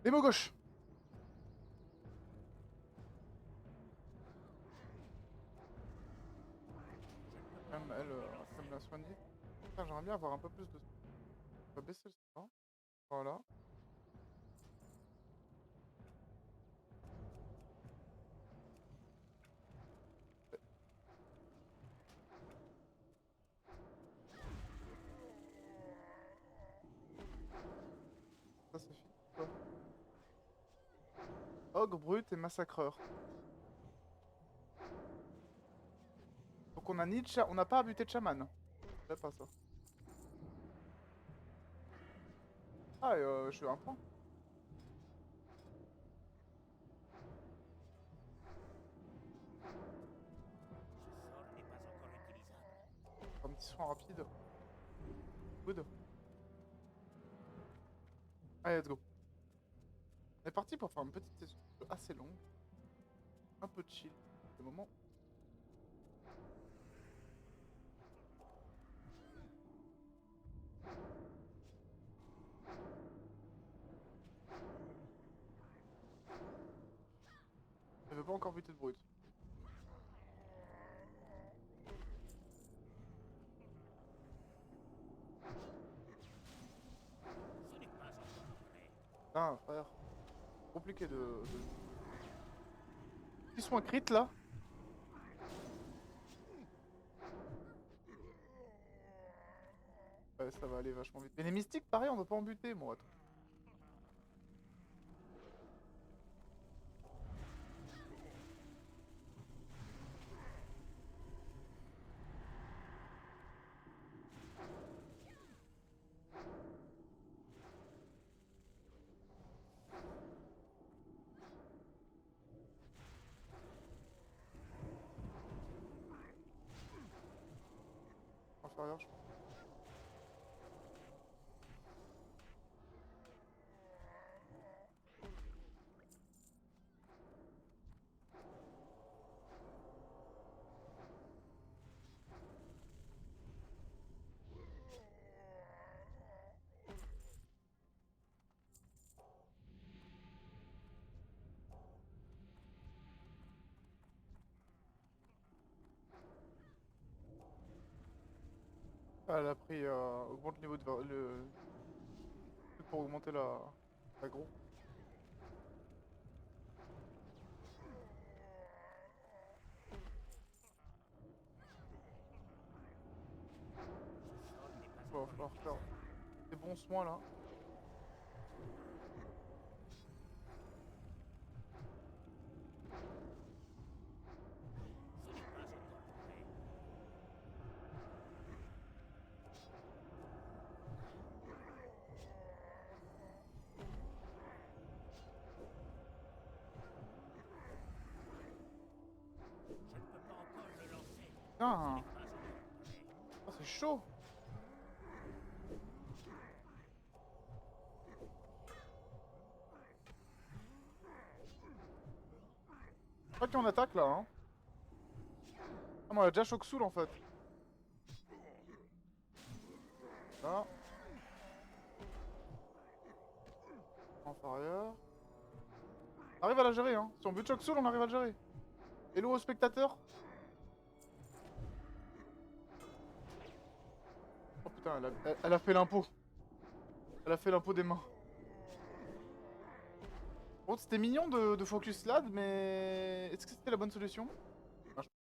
Démo gauche. Quand même, elle, quand même la soigner. Putain, j'aimerais bien avoir un peu plus de... On va baisser le sang. Voilà. Ça c'est fini. Quoi. Ogre, brut et massacreur. Donc on a ni de on n'a pas à buter de chaman. C'est pas ça. Ah, et je suis à un point. Ce sort n'est pas encore utilisable. Un petit soin rapide. Good. Allez, let's go. On est parti pour faire une petite session assez longue. Un peu chill. Le moment. Elle veut pas encore buter de brut. Ce n'est pas encore prêt. Putain, frère. Compliqué de... Petit soin crit là. Ouais, ça va aller vachement vite. Mais les mystiques, pareil, on doit pas en buter, moi. Attends. Inférieur, je crois. Ah, elle a pris... augmente le niveau de... Le... truc pour augmenter la gros. Ce sort n'est pas Il va encore falloir faire utilisable. des bons soins là. Ce n'est pas encore prêt. Je ne peux pas encore le lancer. Ce n'est Putain, pas encore prêt. ah, c'est chaud. Je crois qu'on attaque là, hein. Ah, mais on a déjà choc soul en fait. Là, inférieur. On arrive à la gérer, hein. Si on bute choc soul, on arrive à le gérer. Hello aux spectateurs. Oh putain, elle a fait l'impôt. Elle a fait l'impôt des mains. Bon, c'était mignon de focus LAD, mais est-ce que c'était la bonne solution? Ah, Je dois.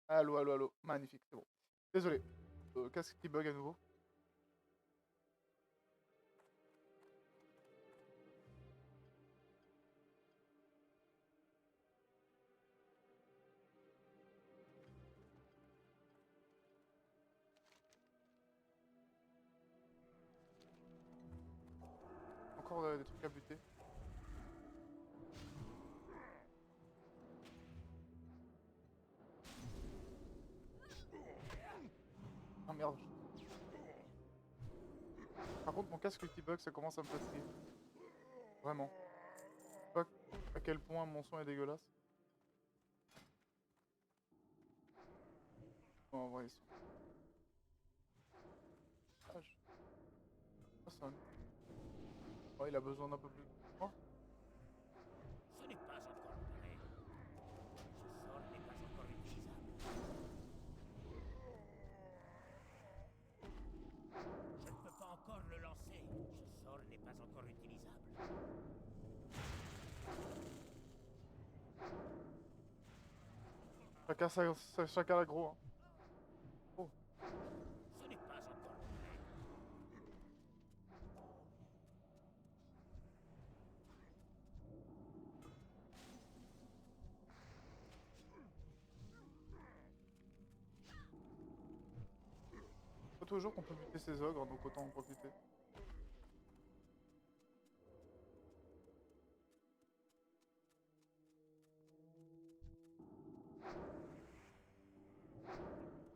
Allô, allô, allô. Magnifique, c'est bon. Désolé. Casque qui bug à nouveau. Encore des trucs à buter. merde. Par contre, mon casque qui bug, ça commence à me fatiguer. Vraiment. Je sais pas à quel point mon son est dégueulasse. Bon, en vrai, ils sont... Ah, ah, c'est un... Oh, il a besoin d'un peu plus de temps. Ce n'est pas encore prêt. Ce sort n'est pas encore utilisable. Je ne peux pas encore le lancer. Ce sort n'est pas encore utilisable. Chacun l'aggro, hein. Oh, Ce n'est pas encore prêt. pas toujours qu'on peut buter ces ogres, donc autant en profiter.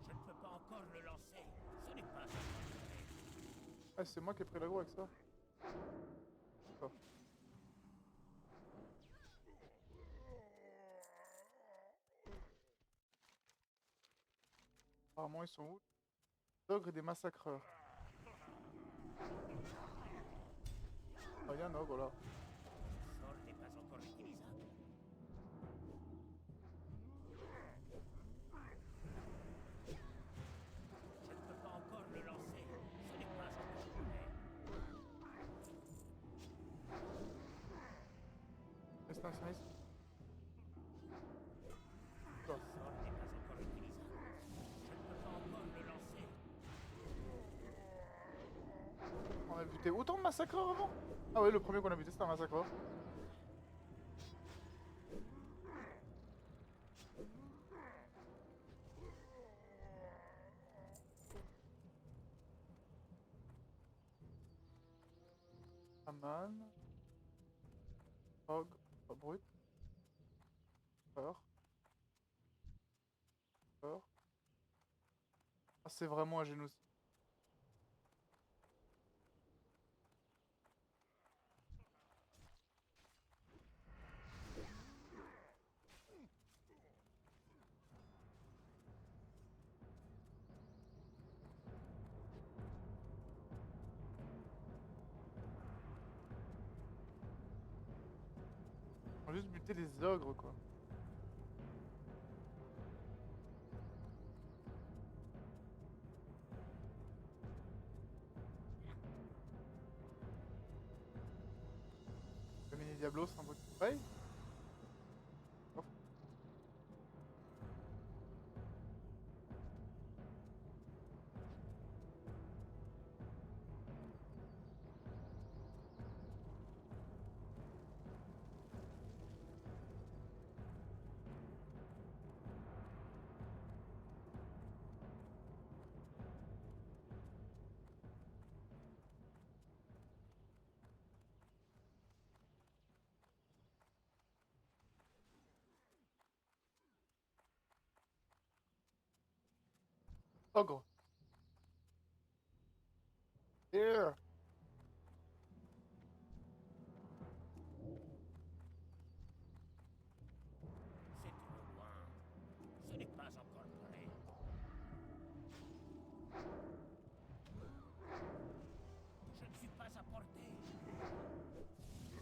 Je ne peux pas encore le lancer. Ce n'est pas encore prêt. Ah, c'est moi qui ai pris l'aggro avec ça. D'accord. Apparemment, ils sont où? Les ogres et des massacreurs. Ah, il y a un ogre là. Ce sort n'est pas encore utilisable. Je ne peux pas encore le lancer. Ce n'est pas encore prêt. Reste un service. Ce sort n'est pas encore utilisable. Je ne peux pas encore le lancer. On a buté autant de massacreurs avant? Ah ouais, le premier qu'on a buté c'était un massacreur. Aman. Ogre. Pas brut. Peur. Peur. Ah, c'est vraiment un génocide. On a juste buté des ogres quoi. Le mini Diablo, c'est un peu de pareil. Oh. Ogre. Here. C'est trop loin. Ce n'est pas encore prêt. Je ne suis pas à portée. Ce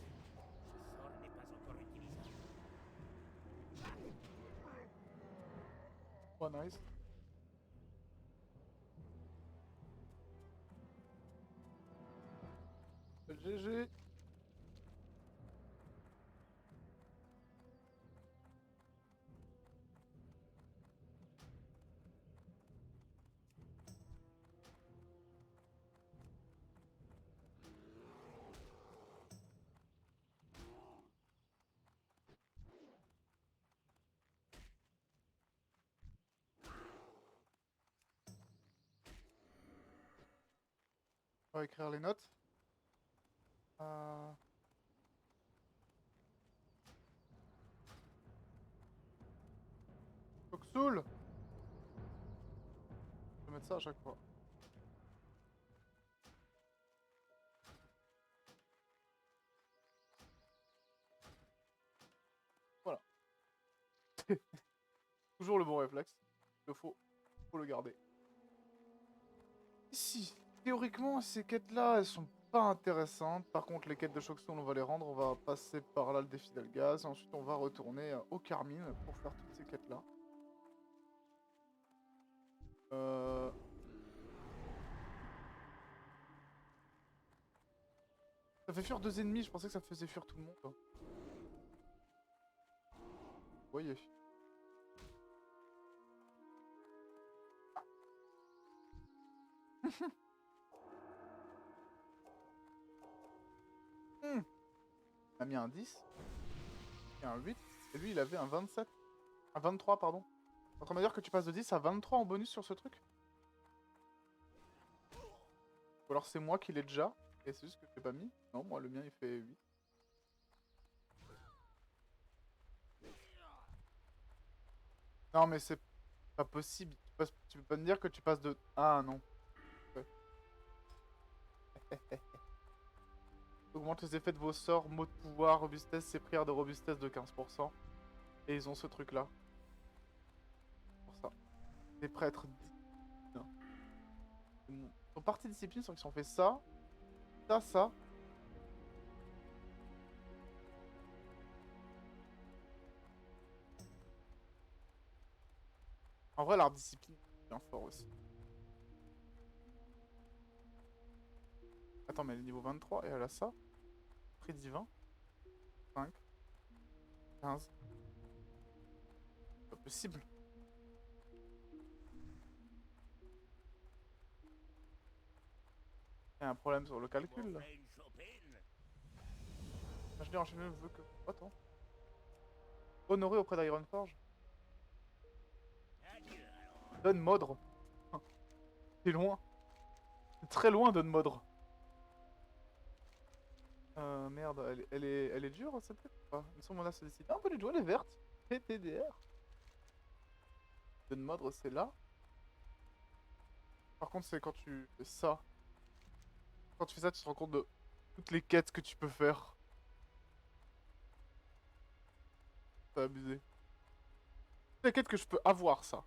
sort n'est pas encore utilisable. Oh nice. GG. On va écrire les notes. Toxoul. Je vais mettre ça à chaque fois. Voilà. Toujours le bon réflexe. Faut le garder. Ici, théoriquement, ces quêtes-là, elles sont pas intéressantes. Par contre, les quêtes de Chokestone, on va les rendre. On va passer par là le défi d'Algaz. Ensuite, on va retourner au Carmine pour faire toutes ces quêtes-là. Ça fait fuir 2 ennemis, je pensais que ça faisait fuir tout le monde. Vous voyez. Il a mis un 10 et un 8. Et lui, il avait un 27. Un 23, pardon. En train de me dire que tu passes de 10 à 23 en bonus sur ce truc. Ou alors c'est moi qui l'ai déjà. Et c'est juste que je l'ai pas mis. Non, moi le mien il fait 8. Non mais c'est pas possible. Tu peux pas me dire que tu passes de... Ah non. Ouais. Augmente les effets de vos sorts, mots de pouvoir, robustesse et prières de robustesse de 15%. Et ils ont ce truc là. Pour ça. Les prêtres disciplines. Ils sont partis discipline, sauf qu'ils ont fait ça. Ça. En vrai, l'art discipline, c'est bien fort aussi. Attends, mais elle est niveau 23 et elle a ça. Prix divin. 5. 15. Pas possible. Il y a un problème sur le calcul là. Ingénieur enchaîné veut que... Attends. Honoré auprès d'Ironforge. Don Modre. C'est loin. C'est très loin, Don Modre. Merde, elle est dure cette tête ou pas? Il me semble qu'on a se décider. Un peu du tout, elle est verte. PTDR. Don Modre, c'est là. Par contre, c'est quand tu fais ça. Quand tu fais ça, tu te rends compte de toutes les quêtes que tu peux faire. C'est abusé. Toutes les quêtes que je peux avoir, ça.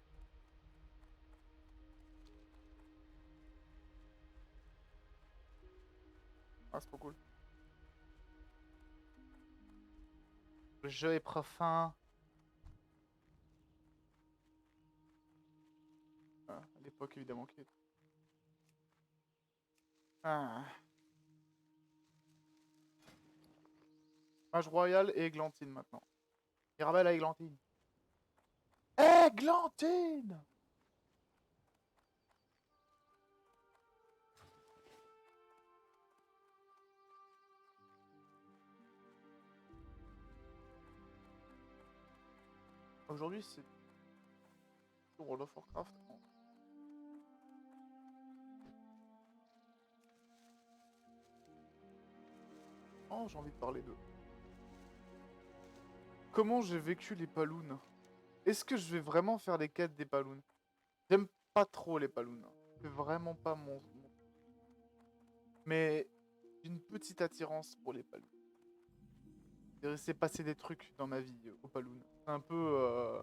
Ah, c'est trop cool. Le jeu est profond. Ah, à l'époque, évidemment, qui est... Ah. Mage Royal et Églantine, maintenant. Mirabelle à Églantine. Églantine! Aujourd'hui, c'est... World of Warcraft. Oh, j'ai envie de parler de... Comment j'ai vécu les Paloons? Est-ce que je vais vraiment faire les quêtes des Paloons? J'aime pas trop les Paloons. C'est vraiment pas mon... Mais j'ai une petite attirance pour les Paloons. C'est passé des trucs dans ma vie aux Paloons. C'est un peu...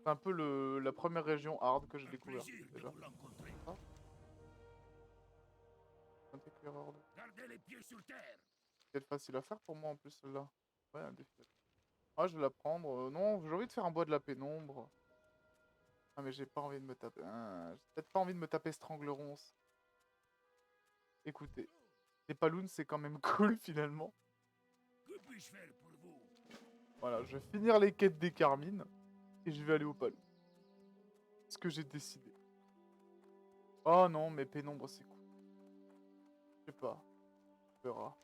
C'est un peu la première région hard que j'ai découvert déjà. Ah. Gardez les pieds sur terre. C'est facile à faire pour moi en plus celle-là. Ouais, un défi. Ah, je vais la prendre. Non, j'ai envie de faire un bois de la pénombre. Ah, mais j'ai pas envie de me taper. Ah, j'ai peut-être pas envie de me taper Stranglerons. Écoutez, les Paloons c'est quand même cool finalement. Que puis-je faire pour vous? Voilà, je vais finir les quêtes des Carmines et je vais aller au Paloon. C'est ce que j'ai décidé. Oh non, mais pénombre c'est cool. Je sais pas. On verra.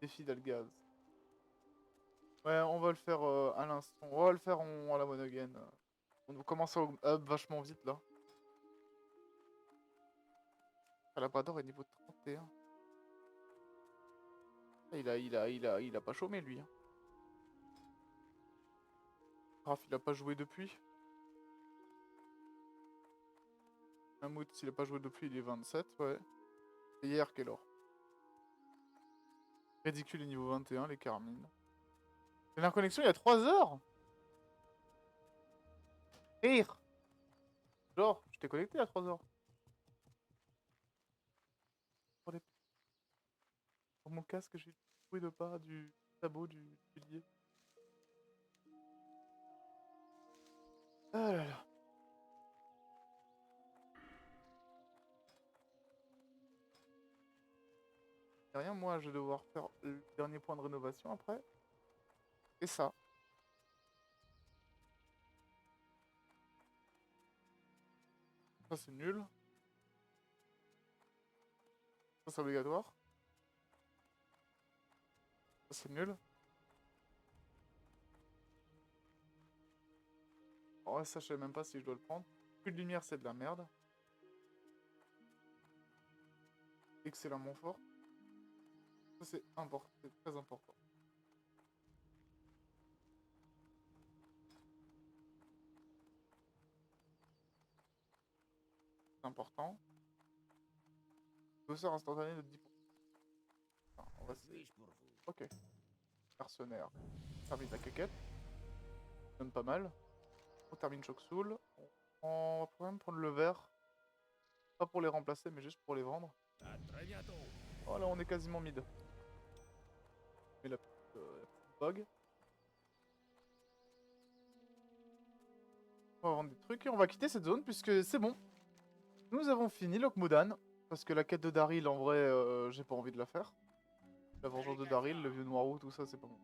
Défi d'Algaz. Ouais, on va le faire à l'instant. On va le faire à la one again. On commence à up vachement vite là. Ah, Labrador est niveau 31. Ah, il a pas chômé lui. Hein. Raph, il a pas joué depuis. Mammouth, s'il a pas joué depuis, il est 27, ouais. Et hier, quelle heure? Ridicule, est niveau 21, les Carmines. Dernière connexion il y a 3 heures? Rire! Genre, je t'ai connecté à 3 heures. Pour, les... pour mon casque, j'ai eu du bruit de pas du sabot du pilier. Ah là là. C'est rien, moi, je vais devoir faire le dernier point de rénovation après. Et ça. Ça, c'est nul. Ça, c'est obligatoire. Ça, c'est nul. Oh, ça, je sais même pas si je dois le prendre. Plus de lumière, c'est de la merde. Excellemment fort. Ça, c'est important. C'est très important. C'est important. Douceur instantanée de 10%. Enfin, on va Que essayer. puis-je pour vous? Ok. Mercenaire. Termine la quéquette. Donne pas mal. On termine Choc Soul. On va quand même prendre le vert. Pas pour les remplacer, mais juste pour les vendre. À très bientôt. Voilà, on est quasiment mid. Mais la petite bug. On va vendre des trucs et on va quitter cette zone puisque c'est bon. Nous avons fini Lokmodan. Parce que la quête de Daryl, en vrai, j'ai pas envie de la faire. La vengeance de Daryl, le vieux Noirou, tout ça, c'est pas bon.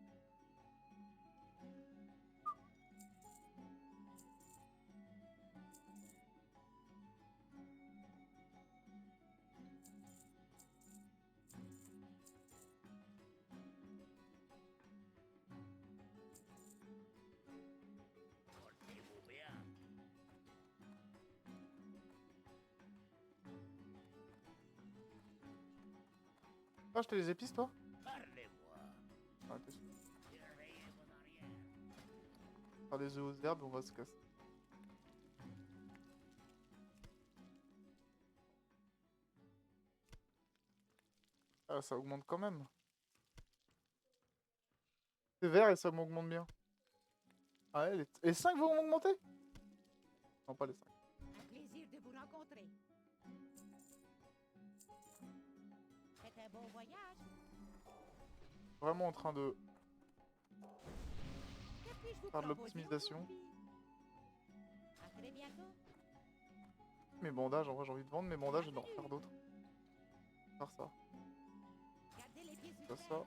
Portez-vous bien. Ah, acheter les épices, toi? Parlez-moi. Ah, t'es sûr. Surveillez vos arrières. Faire des œufs aux herbes, on va se casser. Ah, ça augmente quand même. C'est vert et ça m'augmente bien. Ah ouais, les 5 vont augmenter? Non, pas les 5. Un plaisir de vous rencontrer. Faites un bon voyage. Vraiment en train de Que puis-je vous faire de proposer l'optimisation. aujourd'hui? À très bientôt. Mes bandages, en vrai, j'ai envie de vendre mes bandages et d'en refaire d'autres. Faire ça. Gardez les pieds Ça, ouverts. ça.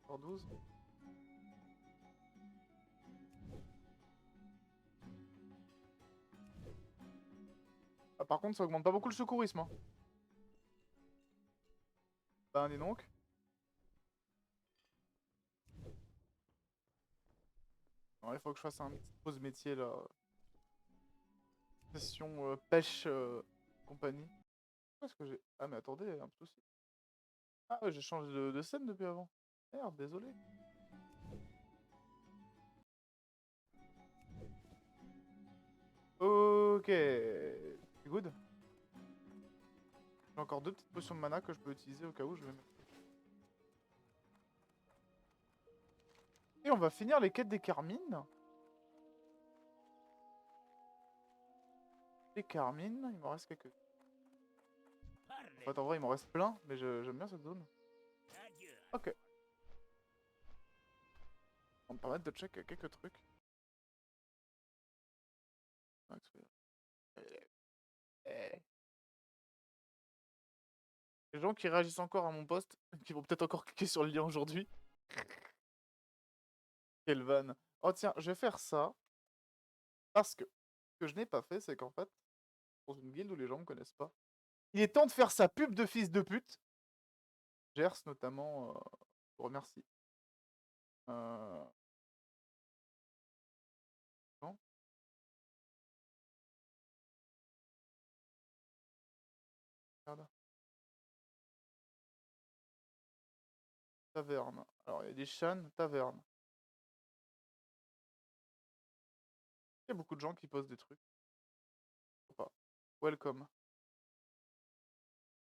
Faire 12. Ah, par contre, ça augmente pas beaucoup le secourisme. Hein. Ben, dis donc. Non, il faut que je fasse un petit pause métier là. Session pêche compagnie. Pourquoi est-ce que j'ai. Ah, mais attendez, un petit souci. Ah, ouais, j'ai changé de scène depuis avant. Merde, désolé. Ok. C'est good. J'ai encore 2 petites potions de mana que je peux utiliser au cas où je vais mettre. Et on va finir les quêtes des Carmines. Les Carmines, il m'en reste quelques. En fait, en vrai, il m'en reste plein, mais j'aime bien cette zone. Adieu. Ok. On va me permettre de check quelques trucs. Les gens qui réagissent encore à mon post, qui vont peut-être encore cliquer sur le lien aujourd'hui. Quelle vanne. Oh tiens, je vais faire ça. Parce que ce que je n'ai pas fait, c'est qu'en fait, dans une guilde où les gens me connaissent pas, il est temps de faire sa pub de fils de pute. Gers notamment, je vous remercie. Non. Merde. Taverne. Alors, il y a des Shan, taverne. Il y a beaucoup de gens qui posent des trucs. Faut pas. Welcome.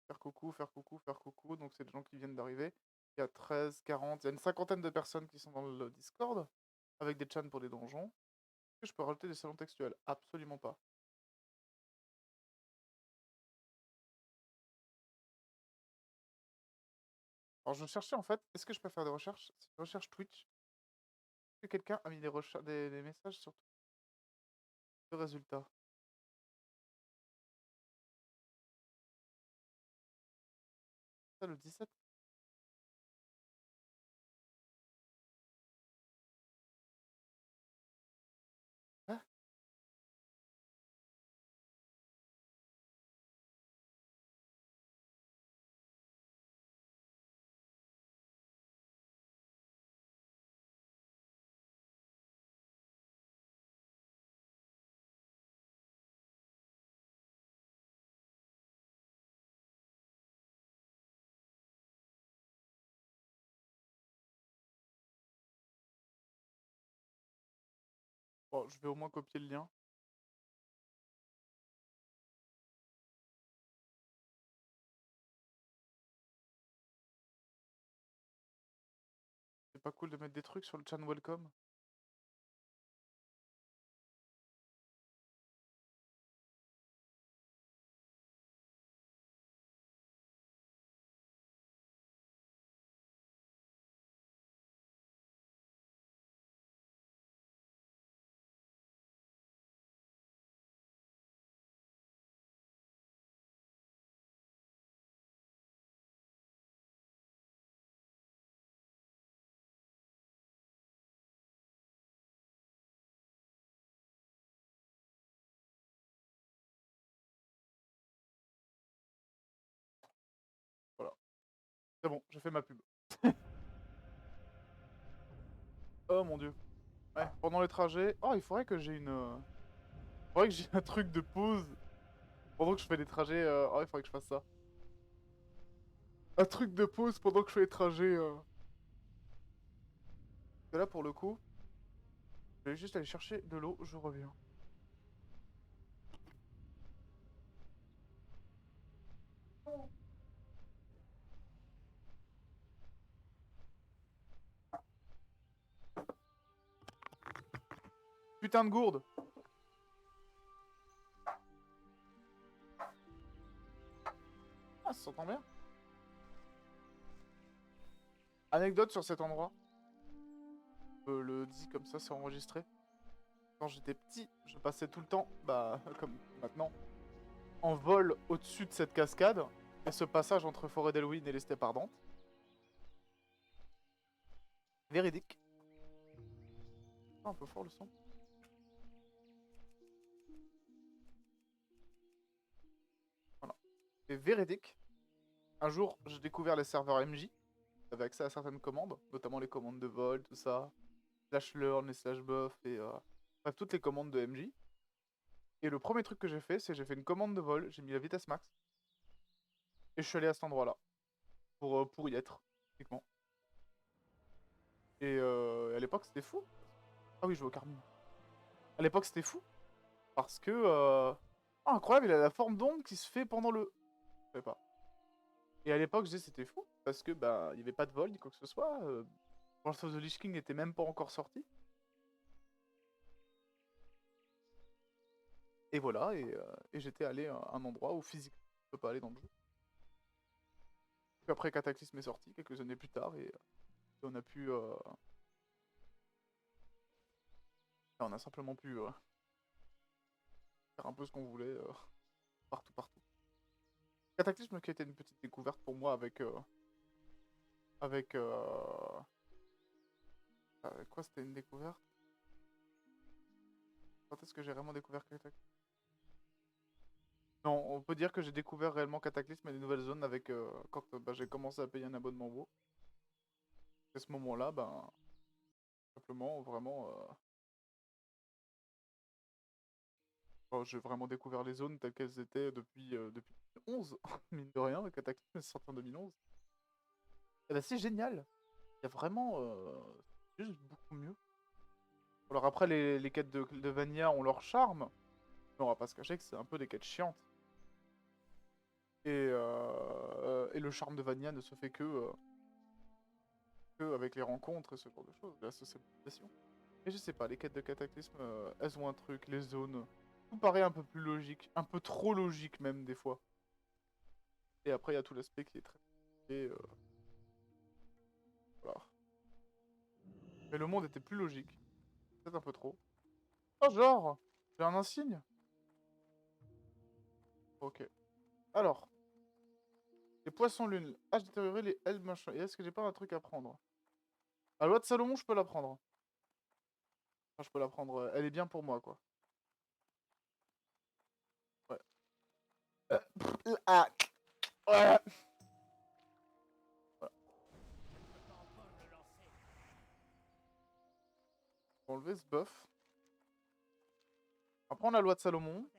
Faire coucou, faire coucou, faire coucou. Donc c'est des gens qui viennent d'arriver. Il y a 13, 40, il y a une cinquantaine de personnes qui sont dans le Discord. Avec des chans pour des donjons. Est-ce que je peux rajouter des salons textuels? Absolument pas. Alors je cherchais en fait, est-ce que je peux faire des recherches? C'est une recherche Twitch. Est-ce que quelqu'un a mis des messages sur le résultat? Ça le 17? Hein? Bon, je vais au moins copier le lien. C'est pas cool de mettre des trucs sur le chan welcome. Voilà. C'est bon, j'ai fait ma pub. Oh mon dieu. Ouais, pendant les trajets. Oh, il faudrait que j'ai une. Il faudrait que j'ai un truc de pause. Pendant que je fais des trajets. Oh, il faudrait que je fasse ça. Un truc de pause pendant que je fais les trajets. Parce que là, pour le coup, je vais juste aller chercher de l'eau, je reviens. Putain de gourde! Ah, ça s'entend bien. Anecdote sur cet endroit. Je le dis comme ça, c'est enregistré. Quand j'étais petit, je passais tout le temps, bah, comme maintenant, en vol au-dessus de cette cascade. Et ce passage entre Forêt d'Halloween et les Steppes Ardentes. Véridique. Ah, un peu fort le son. Voilà. Et véridique. Un jour, j'ai découvert les serveurs MJ. J'avais accès à certaines commandes, notamment les commandes de vol, tout ça. Slash learn et slash buff et bref, toutes les commandes de MJ. Et le premier truc que j'ai fait, c'est j'ai fait une commande de vol, j'ai mis la vitesse max. Et je suis allé à cet endroit-là. Pour y être, typiquement. Et à l'époque, c'était fou. Ah oui, je joue au Carmine. À l'époque, c'était fou. Parce que... Oh, incroyable, il a la forme d'onde qui se fait pendant le... Je sais pas. Et à l'époque, je disais c'était fou. Parce que, bah, il n'y avait pas de vol, ni quoi que ce soit. World of the Lich King n'était même pas encore sorti. Et voilà, et j'étais allé à un endroit où physiquement, je peux pas aller dans le jeu. Puis après, Cataclysme est sorti, quelques années plus tard, et on a pu... on a simplement pu faire un peu ce qu'on voulait, partout, partout. Cataclysme qui a été une petite découverte pour moi avec... avec... quoi, c'était une découverte? Quand est-ce que j'ai vraiment découvert Cataclysme? Non, on peut dire que j'ai découvert réellement Cataclysme et les nouvelles zones avec... quand bah, j'ai commencé à payer un abonnement WoW. À ce moment-là, ben... simplement, vraiment... j'ai vraiment découvert les zones telles qu'elles étaient depuis 2011, mine de rien, Cataclysme est sorti en 2011. Et bah c'est génial, il y a vraiment juste beaucoup mieux. Alors après, les quêtes de Vanilla ont leur charme, mais on va pas se cacher que c'est un peu des quêtes chiantes. Et et le charme de Vanilla ne se fait que avec les rencontres et ce genre de choses, la socialisation. Et je sais pas, les quêtes de cataclysme, elles ont un truc, les zones, tout paraît un peu plus logique, un peu trop logique même des fois. Et après, il y a tout l'aspect qui est très... Et, voilà. Mais le monde était plus logique, peut-être un peu trop. Oh genre, j'ai un insigne. Ok. Alors, les poissons lunes, H détérioré, les L machin. Et est-ce que j'ai pas un truc à prendre? La loi de Salomon, je peux la prendre. Enfin, je peux la prendre, elle est bien pour moi, quoi. Ouais. Ah, ouais. Voilà. Je ne peux pas encore le lancer. On va enlever ce buff. On va prendre la loi de Salomon. Comment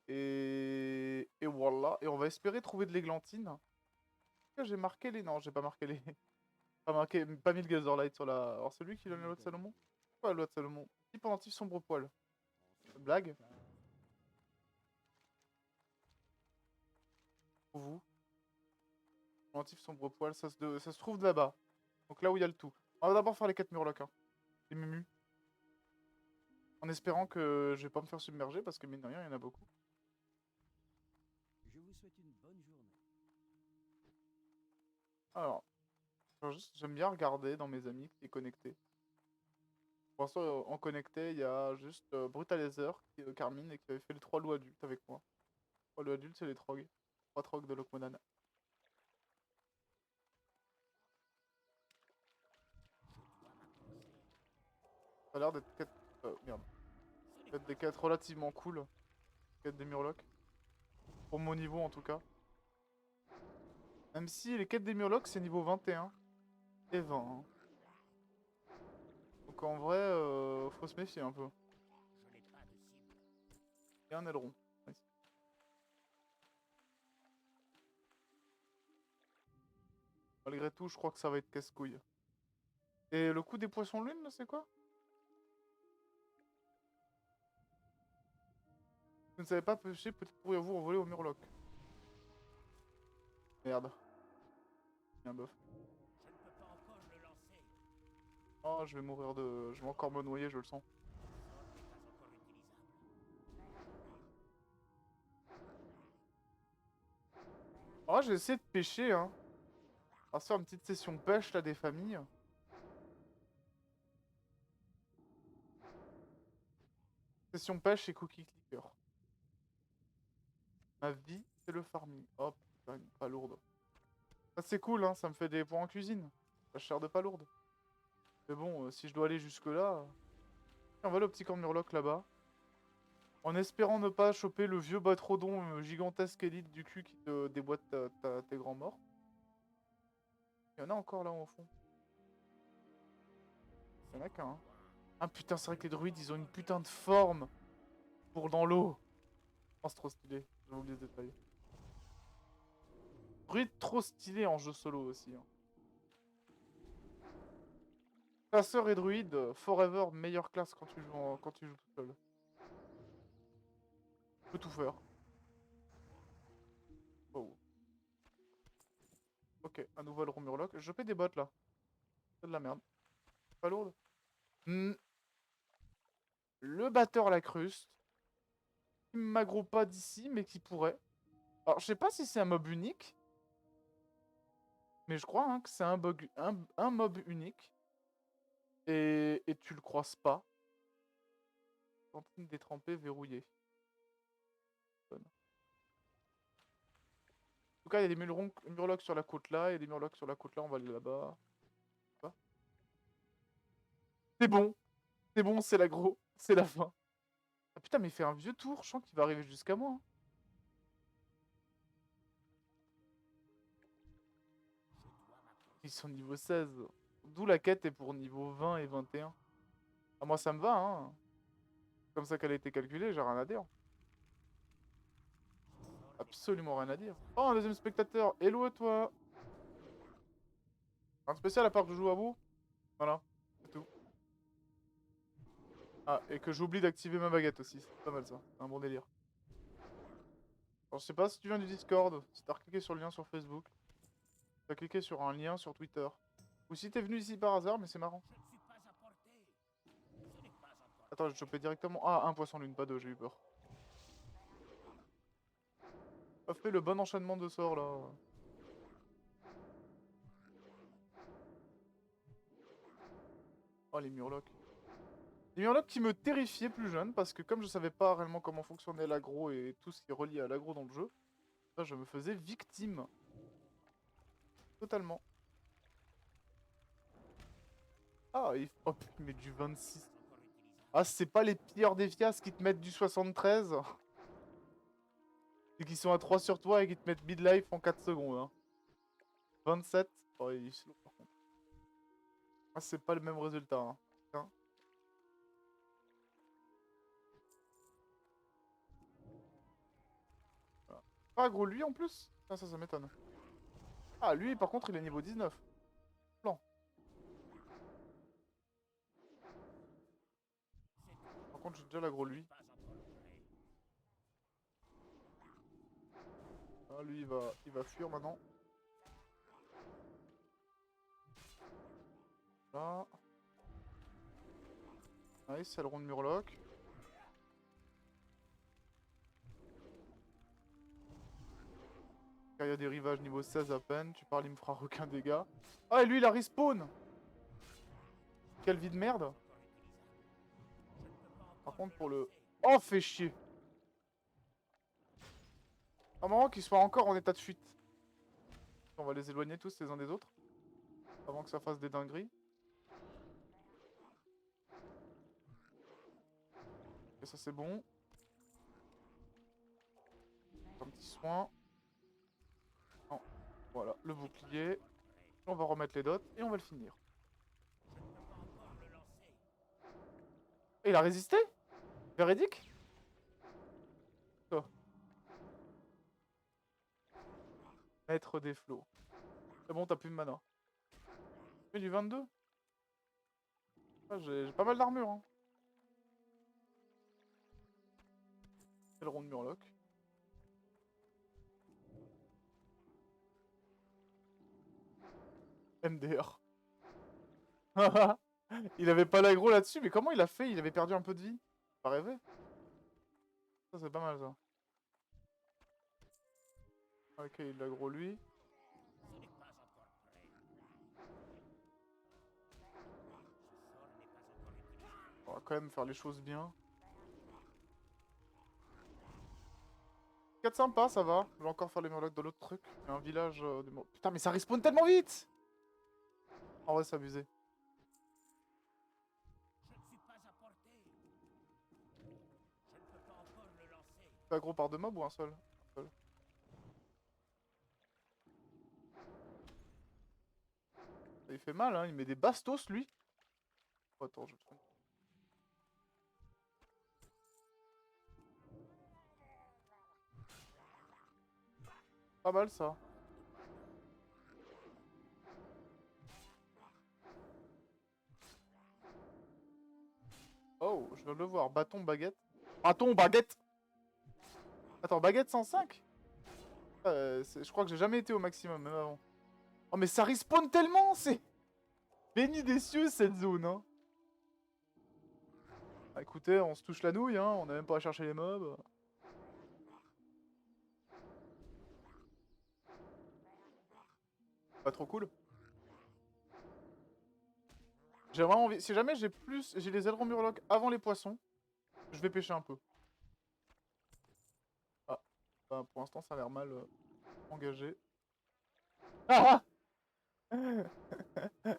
allez-vous? Et voilà. Et on va espérer trouver de l'églantine. Est-ce que j'ai marqué les... Non, j'ai pas marqué les... Pas mis le Gazerlight sur la... Alors celui qui donne la loi de Salomon? Quoi la loi de Salomon? Petit pendentif sombre poil. Blague? Pour vous? Pendentif sombre poil, ça se trouve là-bas. Donc là où il y a le tout. On va d'abord faire les 4 murlocs. Hein. Les mumus. En espérant que je vais pas me faire submerger parce que mine de rien, il y en a beaucoup. Je vous souhaite une bonne journée. Alors, j'aime bien regarder dans mes amis qui est connecté. Pour l'instant, en connecté, il y a juste Brutalizer, qui est Carmine, et qui avait fait les 3 loups adultes avec moi. 3 loups adultes, c'est les trogs. 3 trogs de Lokmonan. Ça a l'air d'être 4... merde. Ce n'est Peut-être des pas quêtes relativement cool. Quêtes des Murlocs. Pour mon niveau, en tout cas. Même si les quêtes des Murlocs, c'est niveau 21 et 20. Hein. Donc en vrai, faut se méfier un peu. Je n'ai pas de cible. Et un aileron. Nice. Malgré tout, je crois que ça va être casse-couille. Et le coup des poissons lunes, c'est quoi? Vous ne savez pas pêcher, peut-être pourriez-vous envoler au Murloc. Merde. Il y a un buff. Je ne peux pas encore le lancer. Oh, je vais mourir de... Je vais encore me noyer, je le sens. Mon sort n'est pas encore utilisable. Oh, j'ai essayé de pêcher, hein. On va se faire une petite session pêche, là, des familles. Session pêche et cookie clicker. Ma vie, c'est le farming. Oh, putain, une palourde. Ça, c'est cool, hein, ça me fait des points en cuisine. La chair de palourde. Mais bon, si je dois aller jusque-là... On va aller au petit camp de Murloc, là-bas. En espérant ne pas choper le vieux Batrodon gigantesque élite du cul qui te déboîte tes grands morts. Il y en a encore là au fond. Il y en a qu'un. Hein. Ah putain, c'est vrai que les druides, ils ont une putain de forme pour dans l'eau. Oh, c'est trop stylé. J'ai oublié ce détail. Druide trop stylé en jeu solo aussi. Hein. Chasseur et druide, forever, meilleure classe quand tu joues, quand tu joues tout seul. Tu peux tout faire. Oh. Ok, un nouvel rond murloc. Je fais des bottes là. C'est de la merde. Pas lourde. Le batteur la cruste. Qui m'aggro pas d'ici, mais qui pourrait. Alors, je sais pas si c'est un mob unique. Mais je crois hein, que c'est un mob unique. Et tu le croises pas. Cantine détrempée verrouillée. En tout cas, il y a des murlocs sur la côte là, et des murlocs sur la côte là, on va aller là-bas. C'est bon. C'est bon, c'est l'aggro. C'est la fin. Ah putain, mais il fait un vieux tour, je sens qu'il va arriver jusqu'à moi. Hein. Ils sont niveau 16. D'où la quête est pour niveau 20 et 21. Ah, moi ça me va, hein. Comme ça qu'elle a été calculée, j'ai rien à dire. Absolument rien à dire. Oh, un deuxième spectateur. Hello à toi. Un spécial à part que je joue à vous. Voilà, c'est tout. Ah, et que j'oublie d'activer ma baguette aussi. C'est pas mal ça. C'est un bon délire. Alors, je sais pas si tu viens du Discord, si t'as cliqué sur le lien sur Facebook, t'as cliqué sur un lien sur Twitter. Ou si t'es venu ici par hasard, mais c'est marrant. Je ne suis pas à portée. Ce n'est pas encore. Attends, j'ai chopé directement. Ah, un poisson lune, pas deux, j'ai eu peur. Pas fait le bon enchaînement de sorts là. Oh, les murlocs. Les murlocs qui me terrifiaient plus jeune parce que comme je savais pas réellement comment fonctionnait l'aggro et tout ce qui est relié à l'aggro dans le jeu, là, je me faisais victime. Totalement. Ah, oh, il met du 26. Encore utilisable. Ah, c'est pas les pilleurs des fiasses qui te mettent du 73. C'est qui sont à 3 sur toi et qui te mettent mid-life en 4 secondes. Hein. 27. Oh, il est slow par contre. Ah, c'est pas le même résultat. Hein. Putain. Voilà. Ah, gros, lui en plus. Ah, ça m'étonne. Ah, lui, par contre, il est niveau 19. Plan. Par contre, j'ai déjà l'aggro, lui. Pas encore prêt. Ah, lui, il va fuir maintenant. Là. Nice, c'est le rond de Murloc. Quand il y a des rivages niveau 16 à peine, tu parles, il me fera aucun dégât. Ah, et lui, il a respawn. Quelle vie de merde. Encore utilisable. Je ne peux pas Par encore contre, le pour le... lancer. Oh, fait chier. Ah, marrant qu'ils soient encore en état de fuite. On va les éloigner tous les uns des autres. Avant que ça fasse des dingueries. Et ça, c'est bon. Un petit soin. Non. Voilà, le bouclier. On va remettre les dots et on va le finir. Je ne peux pas encore le lancer. Et il a résisté? Véridique? Oh. Maître des flots. C'est bon, t'as plus de mana. Mais du 22. Ah, j'ai pas mal d'armure. Hein. C'est le rond de Murloc. MDR. Il avait pas l'aggro là-dessus, mais comment il a fait? Il avait perdu un peu de vie. Pas rêvé. Ça, c'est pas mal, ça. Ok, il l'aggro lui. Ce n'est pas encore prêt. Ce sort n'est pas encore utilisable. On va quand même faire les choses bien. 4 sympa, ça va. Je vais encore faire les murlocs de l'autre truc. Il y a un village de Putain, mais ça respawn tellement vite! En vrai, c'est abusé. Je ne suis pas à portée. Je ne peux pas encore le lancer. C'est aggro par deux mobs ou un seul? Un seul. Il fait mal, hein. Il met des bastos, lui. Oh, attends, je... Pas mal, ça. Oh, je viens de le voir. Bâton, baguette. Bâton, baguette! Attends, baguette 105? Je crois que j'ai jamais été au maximum, même avant. Oh, mais ça respawn tellement! C'est béni des cieux, cette zone, hein. Bah, écoutez, on se touche la nouille, hein. On a même pas à chercher les mobs. Pas trop cool. J'ai vraiment envie... Si jamais j'ai les ailerons murlocs avant les poissons, je vais pêcher un peu. Ah. Bah, pour l'instant, ça a l'air mal engagé. Ah!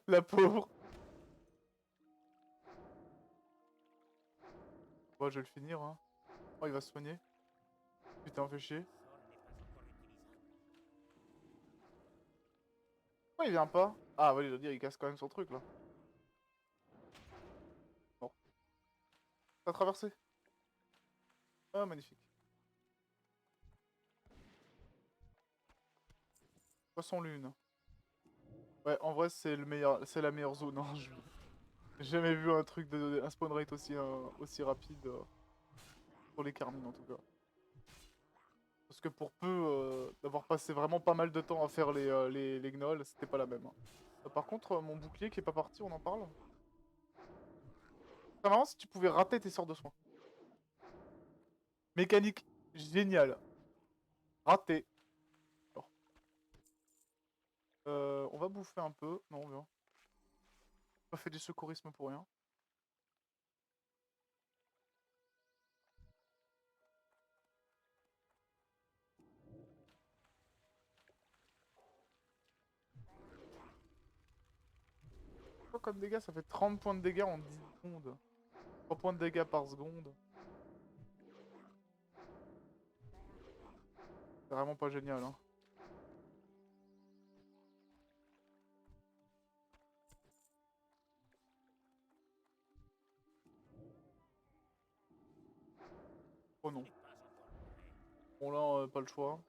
La pauvre. Bon, je vais le finir, hein. Oh, il va se soigner. Putain, fait chier. Ce sort n'est pas encore utilisable. Pourquoi il vient pas? Ah, ouais, je veux dire, il casse quand même son truc, là. Bon. T'as traversé. Ah, magnifique. Poisson lune. Ouais, en vrai, c'est le meilleur, c'est la meilleure zone. Hein. J'ai jamais vu un truc un spawn rate aussi, aussi rapide pour les carmines en tout cas. Parce que pour peu d'avoir passé vraiment pas mal de temps à faire les gnolls, c'était pas la même, hein. Par contre, mon bouclier qui est pas parti, on en parle? C'est marrant si tu pouvais rater tes sorts de soins. Mécanique géniale. Raté. Alors. On va bouffer un peu. Non, viens. On pas fait du secourisme pour rien. Quoi comme dégâts? Ça fait 30 points de dégâts en 10 secondes. 3 points de dégâts par seconde. C'est vraiment pas génial, hein. Oh non. Bon là, pas le choix.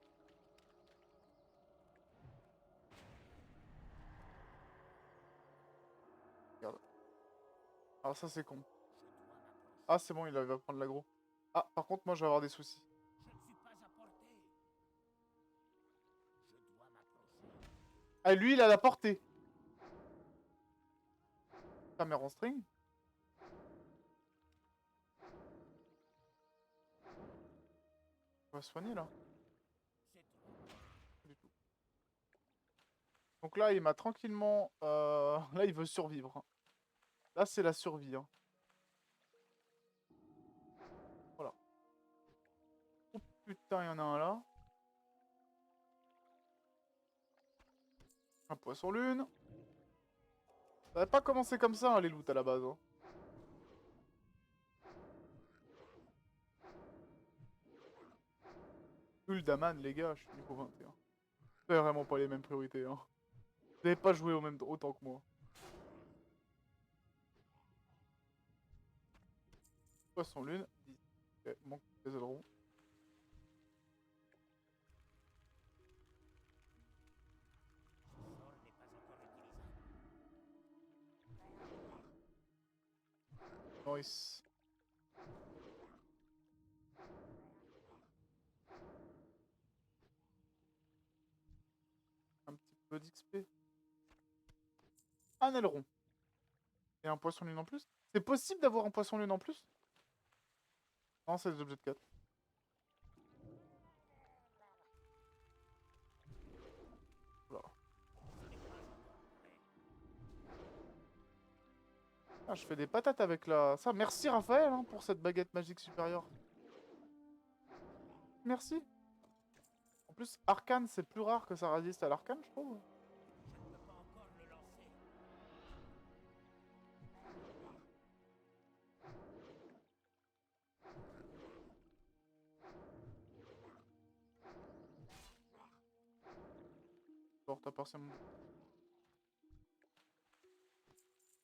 Regarde. Ah ça c'est con. Ah c'est bon, il va prendre l'aggro. Ah par contre moi je vais avoir des soucis. Je ne suis pas à portée. Je dois m'approcher. Ah lui il a la portée. Caméra en string. On va se soigner là. C'est trop. Pas du tout. Donc là il m'a tranquillement... Là il veut survivre, hein. Là c'est la survie, hein. Voilà. Oh putain, il y en a un là. Un poisson lune. Ça va pas commencer comme ça, hein, les loots à la base, hein. Uldaman, les gars, je suis niveau 21. C'est vraiment pas les mêmes priorités, hein. Vous n'avez pas joué autant que moi. Poisson lune, 10. Ok, manque des ailerons. Ce sort n'est pas encore utilisable. Nice. Un petit peu d'XP. Un aileron. Et un poisson lune en plus. C'est possible d'avoir un poisson lune en plus? Non, c'est des objets de 4. Voilà. Ah, je fais des patates avec la... Ça, merci Raphaël, hein, pour cette baguette magique supérieure. Merci. En plus, arcane, c'est plus rare que ça résiste à l'arcane, je trouve. Je ne peux pas encore le lancer. Genre, t'as percé mon...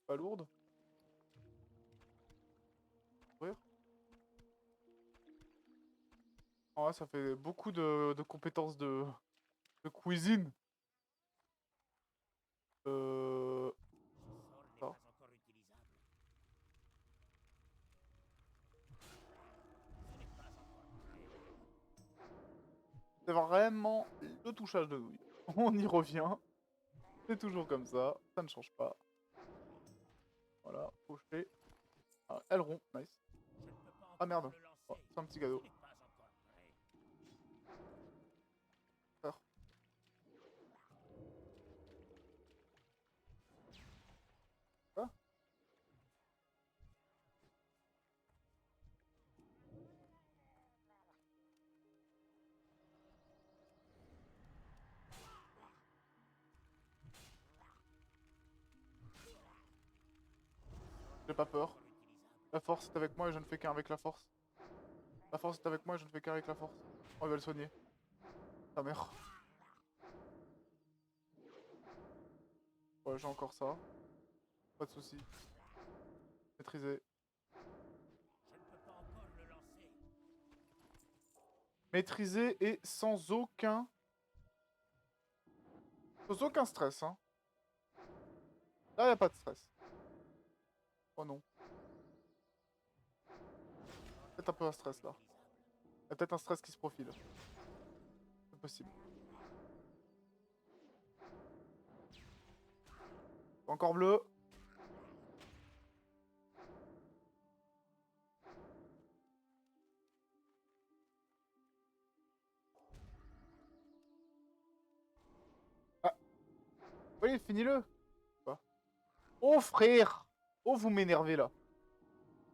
Pas lourde. Ouvrir. Ah ouais, ça fait beaucoup de compétences de cuisine. Ce sort n'est Ça. pas encore utilisable. Ce n'est pas encore prêt. C'est vraiment le touchage de nouilles. On y revient. C'est toujours comme ça ne change pas. Voilà, pocher. Ah, aileron, nice. Je ne peux pas Ah encore merde. le lancer. Oh, c'est un petit Ce cadeau. n'est pas encore prêt. Frère. Quoi? J'ai pas peur. Encore utilisable. La force est avec moi et je ne fais qu'un avec la force. La force est avec moi et je ne fais qu'un avec la force. Oh, il va le soigner. Ta mère. Ouais, j'ai encore ça. Pas de soucis. Maîtrisé. Je ne peux pas encore le lancer. Maîtrisé et sans aucun... Sans aucun stress, hein. Là, y a pas de stress. Oh non. Peut-être un peu un stress, là. Y a peut-être un stress qui se profile. C'est possible. Encore bleu. Ah. Oui, finis-le. Quoi? Oh frère. Oh, vous m'énervez là.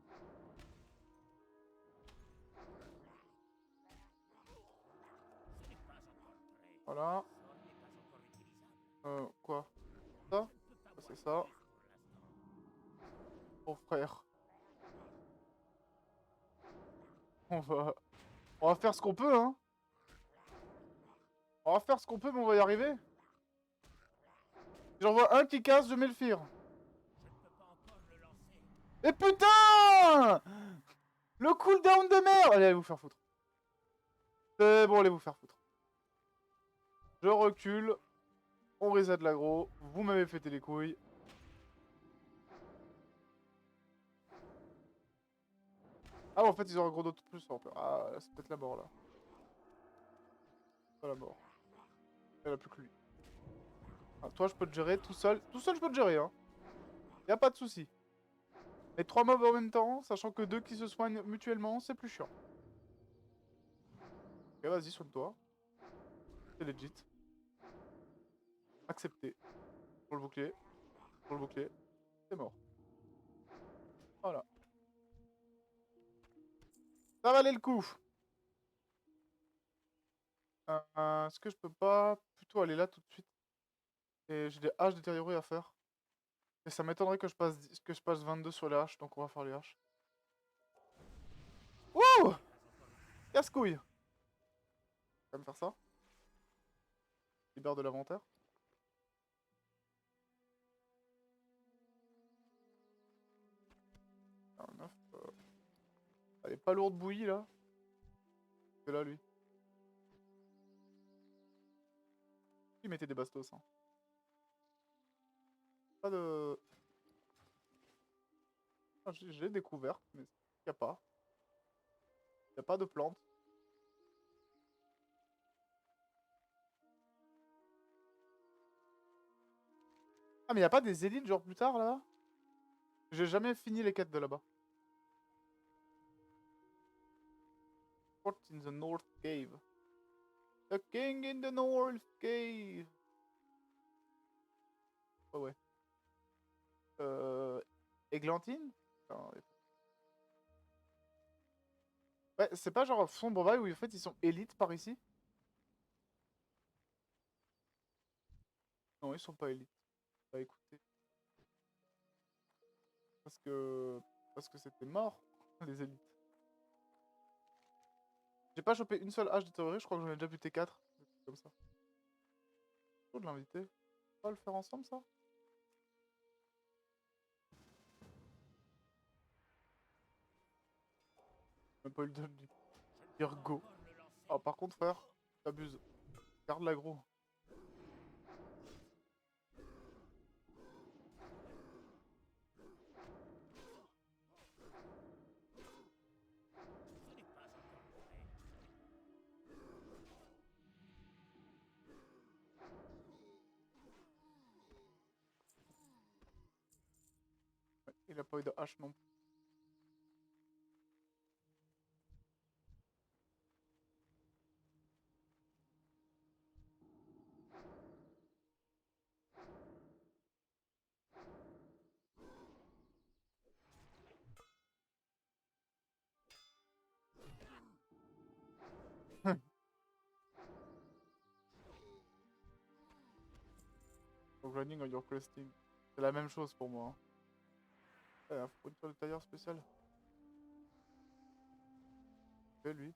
Ce n'est pas encore prêt. Voilà. Ce sort n'est pas encore utilisable. Quoi? Ça? Je ne peux pas Ça, voir c'est ça. plus pour l'instant. Oh frère. On va... On va faire ce qu'on peut, hein. On va faire ce qu'on peut, mais on va y arriver. J'en vois un qui casse, je mets le fire. Je ne peux pas encore le lancer. Et putain! Le cooldown de merde! Allez vous faire foutre. C'est bon, allez vous faire foutre. Je recule. On reset l'agro. Vous m'avez pété les couilles. Ah, en fait, ils ont un gros dos de plus. Ah, c'est peut-être la mort, là. Pas la mort. Elle a plus que lui. Ah, toi, je peux te gérer tout seul. Tout seul, je peux te gérer, hein. Y'a pas de souci. Mais 3 mobs en même temps, sachant que 2 qui se soignent mutuellement, c'est plus chiant. Ok, vas-y, soigne-toi. C'est legit. Accepté. Pour le bouclier. Pour le bouclier. C'est mort. Voilà. Ça valait le coup. Est-ce que je peux pas plutôt aller là tout de suite? Et j'ai des haches détériorées à faire. Et ça m'étonnerait que je passe 22 sur les haches, donc on va faire les haches. Wouh! Casse-couille! On va me faire ça. Libère de l'inventaire. Ah, 9, elle est pas lourde bouillie là. C'est là lui. Il mettait des bastos. Hein. Pas de. Ah, j'ai découvert, mais y a pas. Y a pas de plantes. Ah, mais y a pas des élites genre plus tard là? J'ai jamais fini les quêtes de là-bas. Fort in the North Cave. The King in the North Cave. Oh ouais. Églantine? Enfin, ouais, c'est pas genre Sombre Vague où en fait ils sont élites par ici? Non, ils sont pas élites. Bah écoutez. Parce que. Parce que c'était mort, les élites. J'ai pas chopé une seule hache de théorie, je crois que j'en ai déjà buté 4. Comme ça. Faut de l'inviter. On va le faire ensemble ça? Même pas eu le temps de lui dire go. Ah, par contre, frère, t'abuses. Garde l'aggro. Ce n'est pas encore prêt. Ouais, il a pas eu de hache non plus. Donc, running on your questing. C'est la même chose pour moi. Hein. Faut une toile de tailleur spécial. Et lui.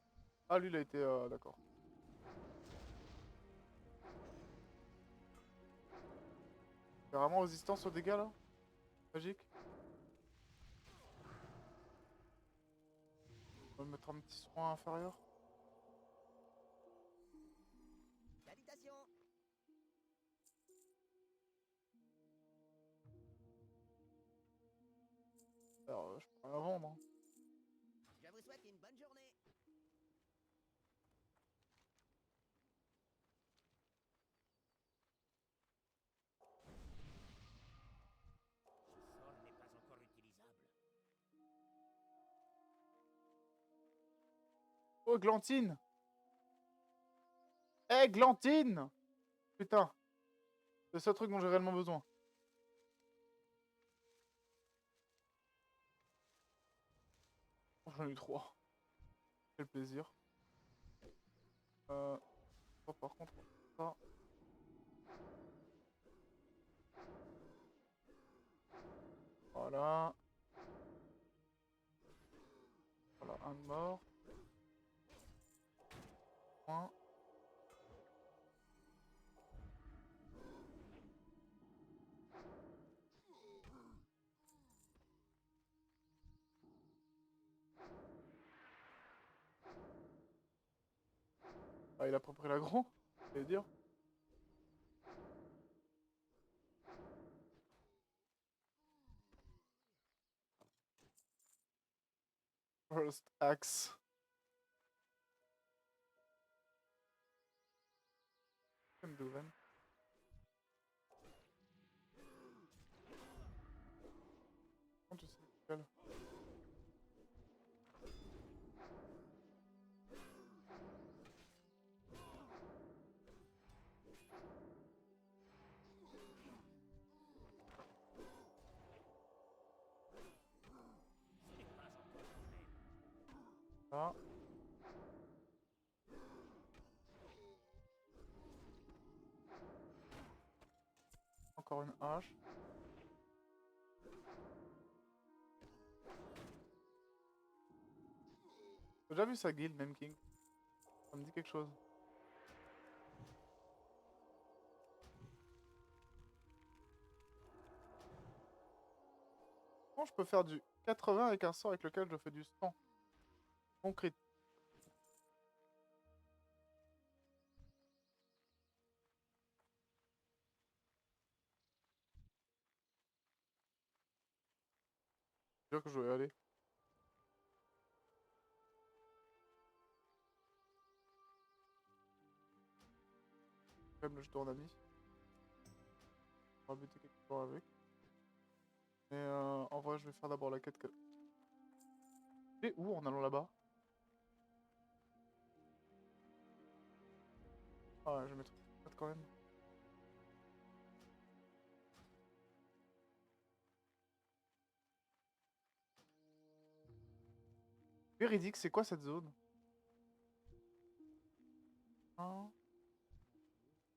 Ah, lui, il a été. D'accord. C'est vraiment résistance aux dégâts là? Magique. On va me mettre un petit soin inférieur. Salutations. Alors, je peux rien vendre. Hein. Je vous souhaite une bonne journée. Oh, Glantine! Eh, Glantine! Putain, c'est le seul truc dont j'ai réellement besoin. Oh, j'en ai eu 3. Quel plaisir. Oh, par contre, ça. Voilà. Voilà, un de mort. Un. Ah, il a pas pris l'aggro, je vais dire. First axe. Can do then. Comment tu sais lequel? Ce n'est pas encore terminé. Là. Encore une hache. J'ai déjà vu sa guild, même King. Ça me dit quelque chose. Comment je peux faire du 80 avec un sort avec lequel je fais du 100? Concrète. C'est sûr que je vais y aller. Quand même le jeton en ami. On va buter quelque part avec. Mais en vrai, je vais faire d'abord la quête. Et où en allant là-bas? Ah ouais, je vais mettre une quête quand même. Véridique, c'est quoi cette zone? Hein?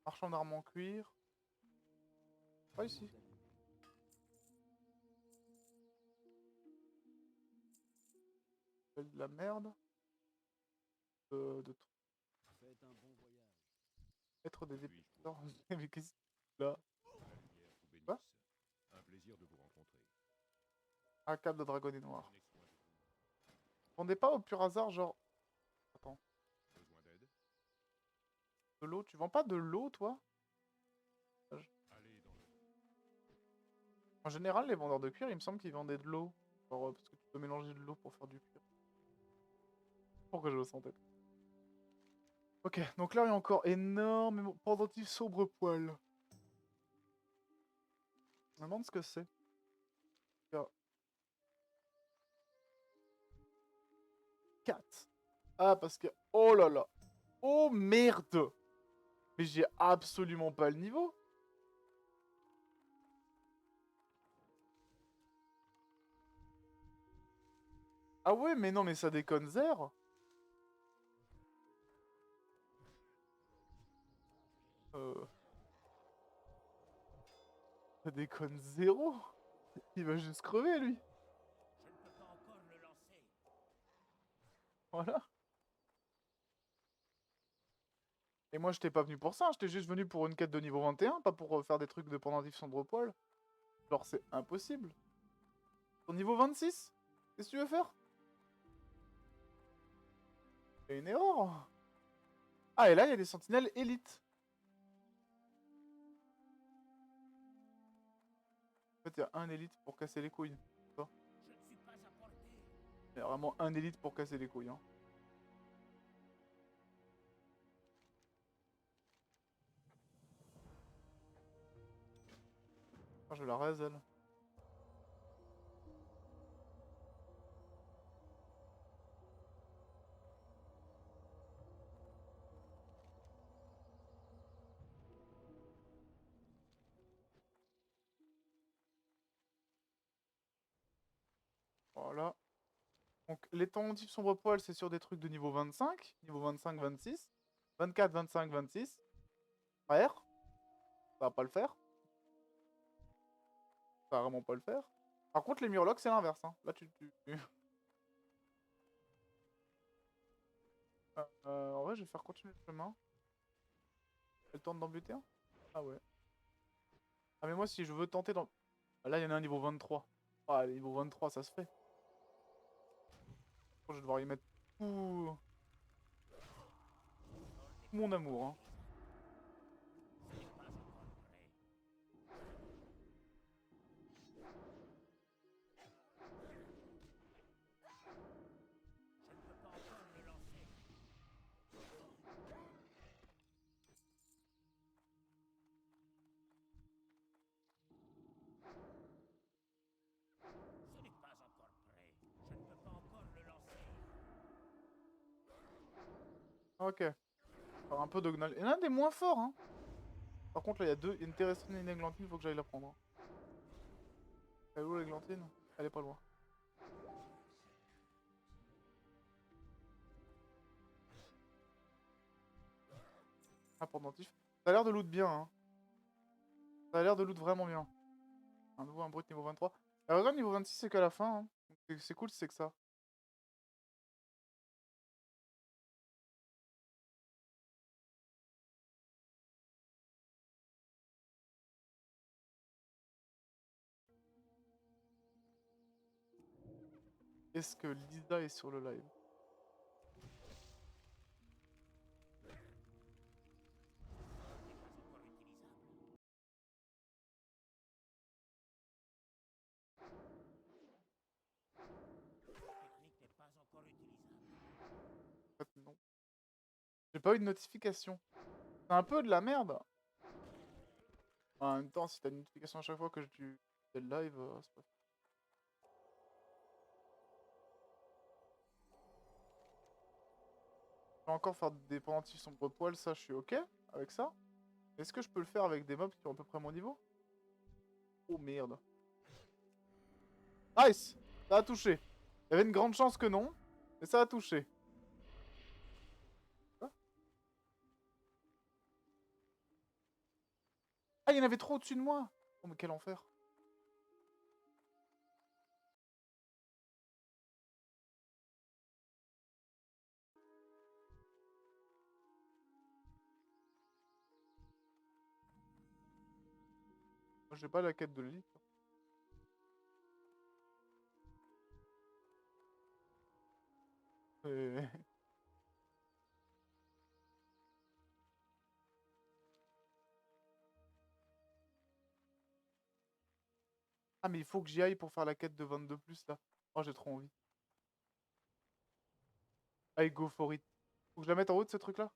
Marchand d'armes en cuir. Pas ici. C'est de la merde. De Faites un bon voyage. être des Puis-je vous dépisteurs. Mais qu'est-ce que là? La lumière vous bénisse. Quoi? Un plaisir de vous rencontrer. Un câble de dragonnet noir. Prenez soin de vous. On n'est pas au pur hasard, genre. Attends. Besoin d'aide? De l'eau? Tu vends pas de l'eau, toi? Allez dans le... En général, les vendeurs de cuir, il me semble qu'ils vendaient de l'eau. Genre, parce que tu peux mélanger de l'eau pour faire du cuir. Pourquoi je le sens en tête? Ok, donc là, il y a encore énormément. Pendentif sombre poil. Je me demande ce que c'est. 4. Ah, parce que... Oh là là. Oh merde. Mais j'ai absolument pas le niveau. Ah ouais, mais non, mais ça déconne zéro. Ça déconne zéro. Il va juste crever, lui. Je ne peux pas encore le lancer. Voilà. Et moi, je t'ai pas venu pour ça. J'étais juste venu pour une quête de niveau 21, pas pour faire des trucs de pendentif sombre poil. Genre, c'est impossible. Au niveau 26? Qu'est-ce que tu veux faire? Il y a une erreur. Ah, et là, il y a des sentinelles élites. En fait, il y a un élite pour casser les couilles. Je ne suis pas à portée. Il y a vraiment un élite pour casser les couilles. Hein. Ah, je la raise, elle. Voilà. Donc les temps type sombre poil, c'est sur des trucs de niveau 25, niveau 25, 26, 24, 25, 26. Frère, ça va pas le faire. Ça va vraiment pas le faire. Par contre, les murlocs, c'est l'inverse. Hein. Là, en vrai, je vais faire continuer le chemin. Elle tente d'en buter un? Ah ouais. Ah mais moi, si je veux tenter dans... Là, il y en a un niveau 23. Ah, le niveau 23, ça se fait. Je vais devoir y mettre tout mon amour. Hein. Ce n'est pas encore prêt. Je ne peux pas encore le lancer. Ce n'est pas encore prêt. Je ne peux pas encore le lancer. Ok. Alors, un peu de Gnal. Il y en a un des moins forts. Hein. Par contre, là, il y a deux. Il y a une Terrestrienne et une Églantine. Faut que j'aille la prendre. Hein. Elle est où l'Églantine? Elle est pas loin. Ah, pendentif. Ça a l'air de loot bien. Hein. Ça a l'air de loot vraiment bien. Un nouveau, un brut niveau 23. Alors, regarde, niveau 26, c'est qu'à la fin. Hein. C'est cool, c'est que ça. Est-ce que Lisa est sur le live? Ce n'est pas encore utilisable. La technique n'est pas encore utilisable. En fait, non. J'ai pas eu de notification. C'est un peu de la merde. En même temps, si t'as une notification à chaque fois que tu fais le live, c'est pas... Je peux encore faire des pendentifs sombre poil, ça je suis ok avec ça. Est-ce que je peux le faire avec des mobs qui ont à peu près mon niveau? Oh merde. Nice! Ça a touché. Il y avait une grande chance que non, mais ça a touché. Quoi? Ah, il y en avait trop au-dessus de moi! Oh mais quel enfer. Moi j'ai pas la quête de l'élite. Et... Ah mais il faut que j'y aille pour faire la quête de 22+, là. Oh j'ai trop envie. I go for it. Faut que je la mette en haut de ce truc là?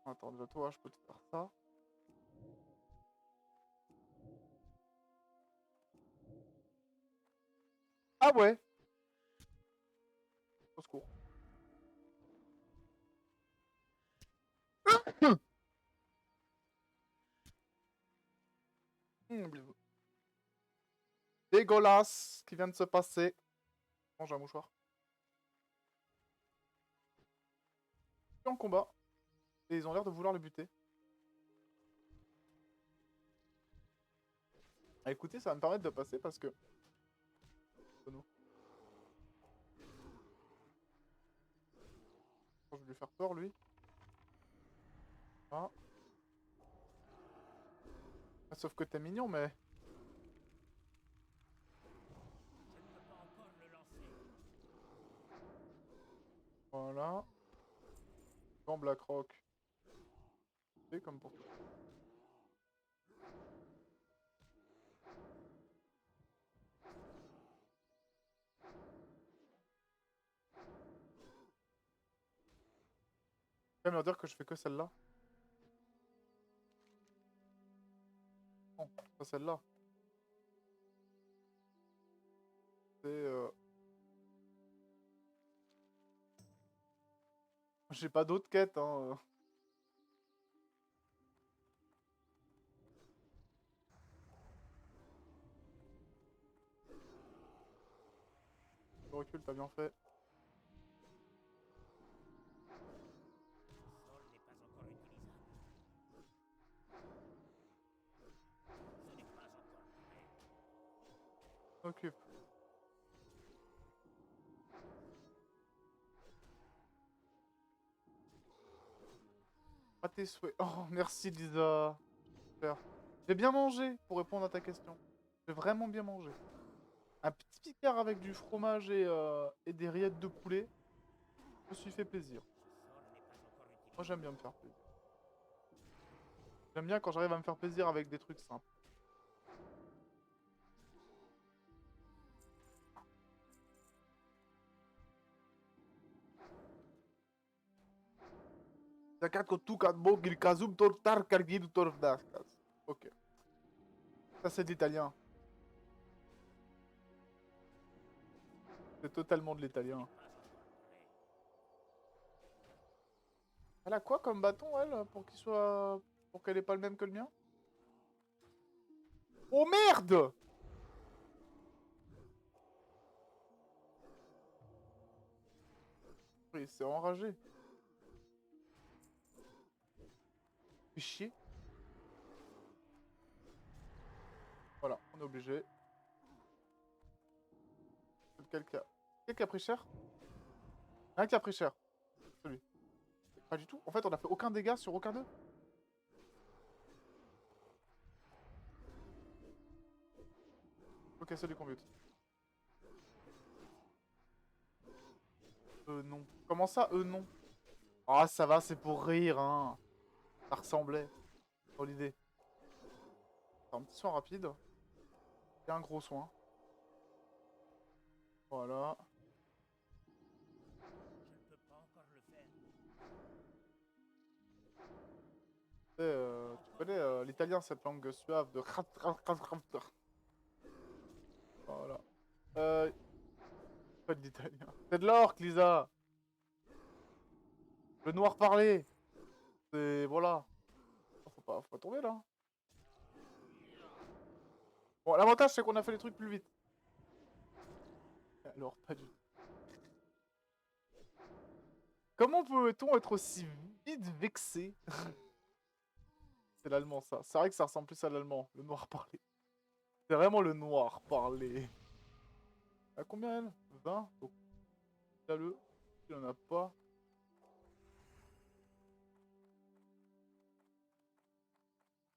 Attends, déjà toi, je peux te faire ça. Ah ouais! Au secours. Dégueulasse ce qui vient de se passer. Bon, j'ai un mouchoir. Je suis en combat. Et ils ont l'air de vouloir le buter. Ah, écoutez, ça va me permettre de passer parce que... Je vais lui faire peur, lui. Ah. Ah, sauf que t'es mignon, mais... Je ne peux pas encore le lancer. Voilà. Dans Blackrock. C'est comme pour toi. Tu vas me dire que je fais que celle-là? Non, pas celle-là. C'est... J'ai pas d'autres quêtes, hein. Tu recules, t'as bien fait. Ce sol n'est pas encore utilisable. Ce n'est pas encore prêt. Occupe. À tes souhaits. Oh, merci Lisa. Super. J'ai bien mangé, pour répondre à ta question. J'ai vraiment bien mangé. Un petit picard avec du fromage et des rillettes de poulet. Je me suis fait plaisir. Ce sol n'est pas encore utilisable. Moi, j'aime bien me faire plaisir. J'aime bien quand j'arrive à me faire plaisir avec des trucs simples. Ok. Ça, c'est de l'italien. C'est totalement de l'italien. Pas encore prêt. Elle a quoi comme bâton, elle, pour qu'il soit... pour qu'elle ait pas le même que le mien? Oh merde! Il s'est enragé. Fais chier. Voilà, on est obligé. Quel qui a pris cher? Un qui a pris cher. Celui. Pas du tout. En fait, on a fait aucun dégât sur aucun d'eux. Ok, celui qu'on bute. Non. Comment ça, non? Ah, ça va, c'est pour rire, hein. Ça ressemblait. Dans l'idée. Un petit soin rapide. Et un gros soin. Voilà. Je ne peux pas encore le faire. Tu connais l'italien, cette langue suave de... Voilà. Pas de l'italien. C'est de l'orque, Lisa. Le noir parlé. C'est... Voilà. Faut pas tomber, là. Bon, l'avantage, c'est qu'on a fait les trucs plus vite. Alors, pas du tout. Comment peut-on être aussi vite vexé? C'est l'allemand, ça. C'est vrai que ça ressemble plus à l'allemand, le noir parlé. C'est vraiment le noir parlé. À combien, elle? 20? Donc, là-le. Il en a pas.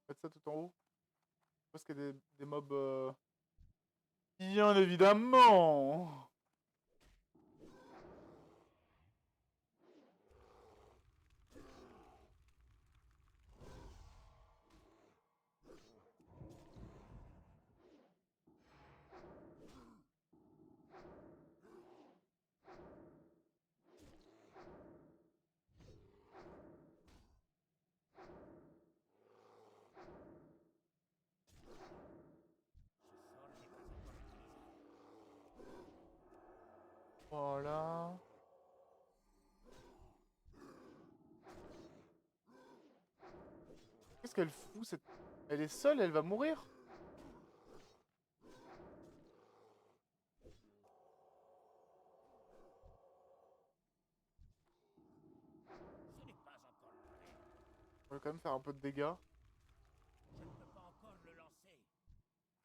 Mettre ça tout en haut. Parce qu'il y a des mobs... Bien évidemment! Ce sol n'est pas encore utilisable. Voilà. Qu'est-ce qu'elle fout, cette... Elle est seule, elle va mourir? Ce n'est pas encore prêt. On va quand même faire un peu de dégâts. Je ne peux pas encore le lancer.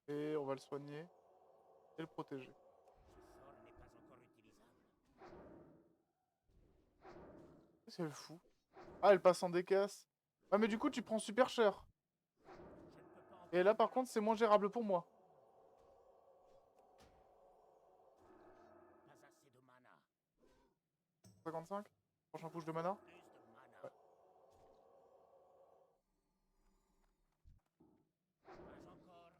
Et on va le soigner. Et le protéger. Ce sol n'est pas encore utilisable. Qu'est-ce qu'elle fout? Ah, elle passe en décaisse. Ah, mais du coup, tu prends super cher. Je ne peux pas encore. Et là, par contre, c'est moins gérable pour moi. Pas assez de mana. 55? Prochain push de mana? Plus de mana. Ouais. Pas encore.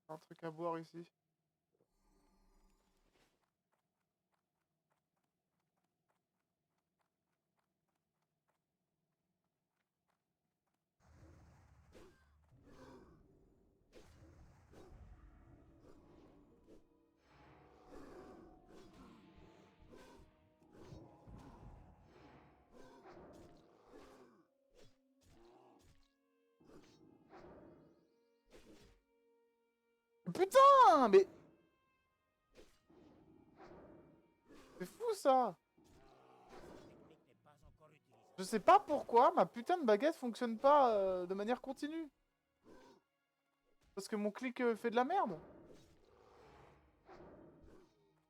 Un truc à boire ici. Putain, mais... C'est fou, ça. Technique n'est pas encore utilisable. Je sais pas pourquoi ma putain de baguette fonctionne pas de manière continue. Parce que mon clic fait de la merde.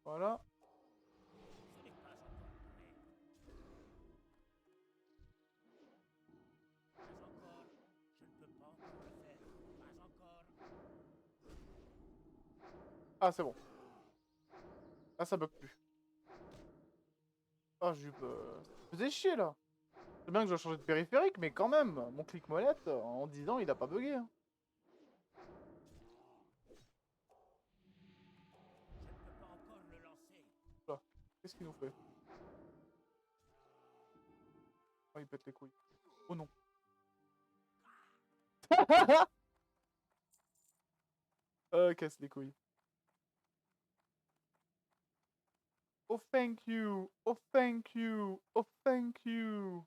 Voilà. Ce n'est pas encore prêt. Pas encore. Je ne peux pas encore le faire. Pas encore. Ah, c'est bon. Ah, ça bug plus. Ah, j'ai eu... ça faisait chier, là. C'est bien que je dois changer de périphérique, mais quand même, mon clic molette, en 10 ans, il a pas bugué. Hein. Je ne peux pas encore le lancer. Là. Qu'est-ce qu'il nous fait? Oh, il pète les couilles. Oh non. Casse les couilles. Oh, thank you. Oh, thank you. Oh, thank you.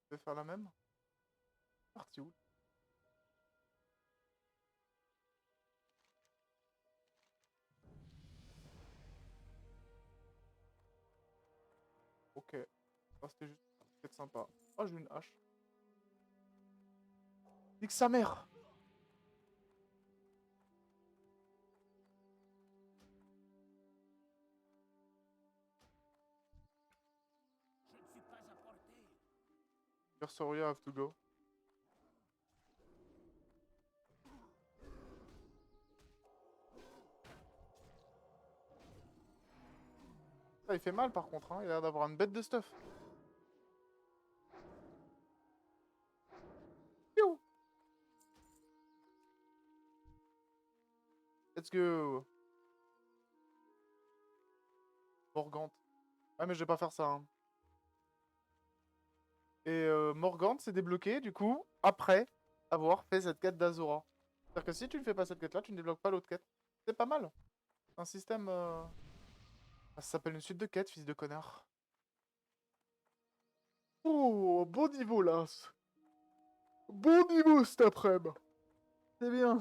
Je vais faire la même. Parti où? Ok. Ah, c'était juste... C'était sympa. Oh, j'ai une hache. Nique sa mère. Je ne suis pas à portée. Sorry, I have to go. Ça, il fait mal par contre, hein. Il a l'air d'avoir une bête de stuff. Piou. Let's go. Morgante. Ah, mais je vais pas faire ça. Hein. Et Morgante s'est débloqué, du coup, après avoir fait cette quête d'Azura. C'est-à-dire que si tu ne fais pas cette quête-là, tu ne débloques pas l'autre quête. C'est pas mal. Un système... Ah, ça s'appelle une suite de quêtes, fils de connard. Oh, bon niveau, là. Bon niveau, cet après-midi. C'est bien.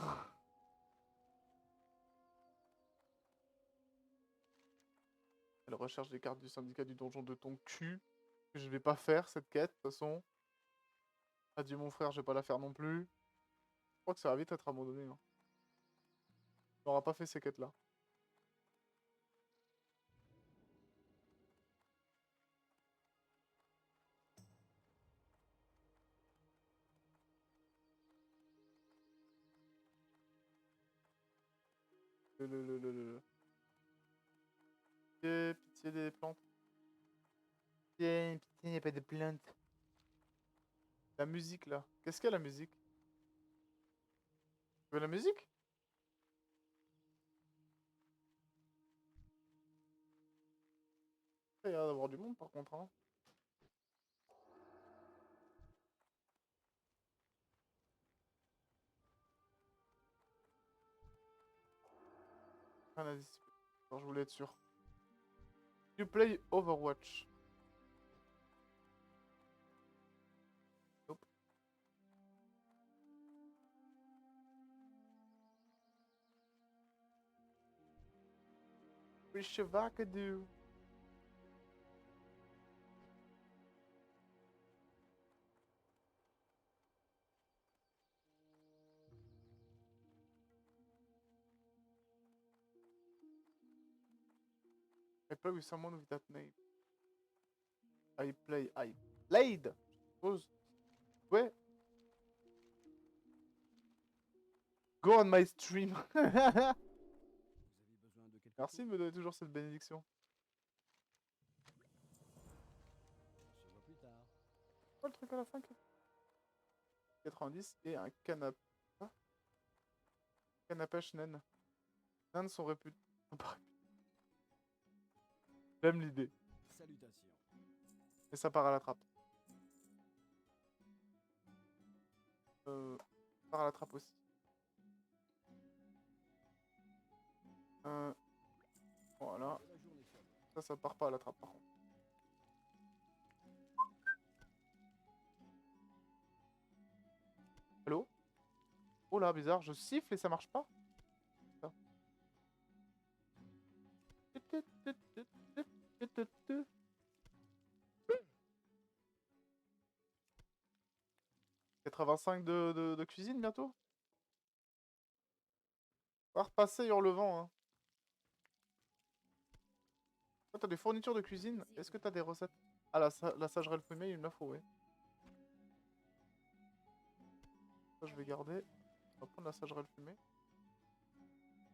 Elle recherche les cartes du syndicat du donjon de ton cul. Je vais pas faire cette quête, de toute façon. Adieu mon frère, je vais pas la faire non plus. Je crois que ça va vite être abandonné. Hein. On n'aura pas fait ces quêtes-là. Pitié, pitié des plantes. Pitié, pitié, y a pas de plantes. La musique, là. Qu'est-ce qu'il y a, la musique? Tu veux la musique? Il y a d'avoir du monde, par contre, hein. Rien à dissiper. Alors, je voulais être sûr. You play Overwatch. Nope. Wish you do. I play with someone with that name. I played, je suppose. Ouais. Go on my stream. Vous avez besoin de quelque Merci de chose? me donner toujours cette bénédiction. On se voit plus tard. Quoi le truc à la fin? 90 et un canapé. Ah, canapèche naine. Naines sont réputés. J'aime l'idée. Salutations. Et ça part à la trappe. Ça part à la trappe aussi. Voilà. Que la journée soit bonne. Ça part pas à la trappe par contre. Oh là, bizarre, je siffle et ça marche pas. Ça. « 85 de cuisine bientôt. On va repasser Hurlevent, hein. Toi, t'as des fournitures de cuisine. Est-ce que t'as des recettes? Ah, la sagerelle fumée, il me la faut, oui. Ça, je vais garder. On va prendre la sagerelle fumée.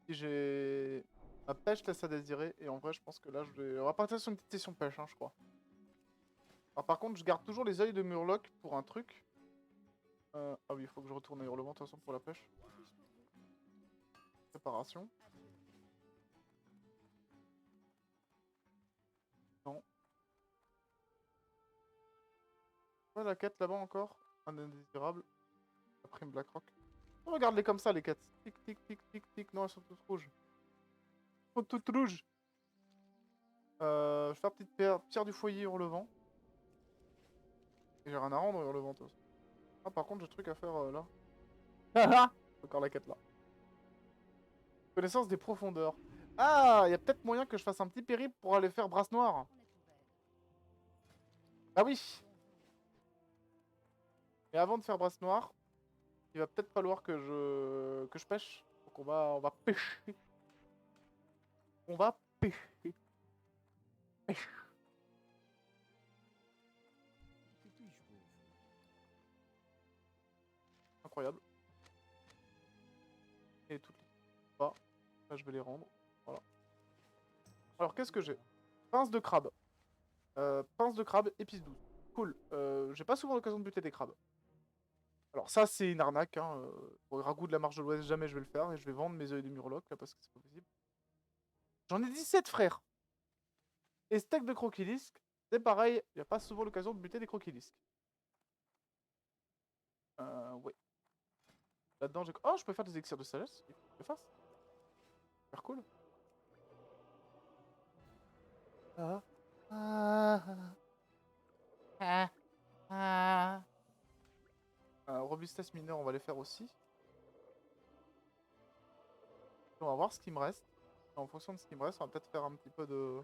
Si j'ai... Ma pêche laisse à désirer. Et en vrai, je pense que là, je vais... On va partir sur une petite session pêche, hein, je crois. Alors, par contre, je garde toujours les œils de Murloc pour un truc. Ah oui, il faut que je retourne à Hurlevent, de toute façon, pour la pêche. Préparation. Non. Ouais, la quête là-bas encore. Un indésirable. La prime Blackrock. Regarde-les comme ça, les quêtes. Tic, tic, tic, tic, tic. Non, elles sont toutes rouges. Elles sont toutes rouges. Je vais faire petite pierre du foyer Hurlevent. Et j'ai rien à rendre Hurlevent, de toute façon. Ah, par contre, j'ai un truc à faire là. Encore la quête là. Connaissance des profondeurs. Ah, il y a peut-être moyen que je fasse un petit périple pour aller faire Brasse Noire. Ah oui. Mais avant de faire Brasse Noire, il va peut-être falloir que je pêche. Donc on va pêcher. On va pêcher. Pêche. Que puis-je pour vous? Incroyable. Et toutes les... Bah, là, je vais les rendre. Voilà. Alors, qu'est-ce que j'ai? Pince de crabe. Pince de crabe, épice douce. Cool. J'ai pas souvent l'occasion de buter des crabes. Alors ça, c'est une arnaque. Hein. Pour le ragoût de la marche de l'Ouest, jamais je vais le faire. Et je vais vendre mes œils de Murloc, là, parce que c'est pas possible. J'en ai 17, frère. Et steak de croquilisque, c'est pareil. Il n'y a pas souvent l'occasion de buter des croquilisques. Ouais. Là-dedans, j'ai... Oh, je peux faire des élixirs de sagesse. Il faut que je le fasse. Super cool. Ah. Ah. Ah. Ah. Robustesse mineur, on va les faire aussi. On va voir ce qui me reste. Et en fonction de ce qui me reste, on va peut-être faire un petit peu de...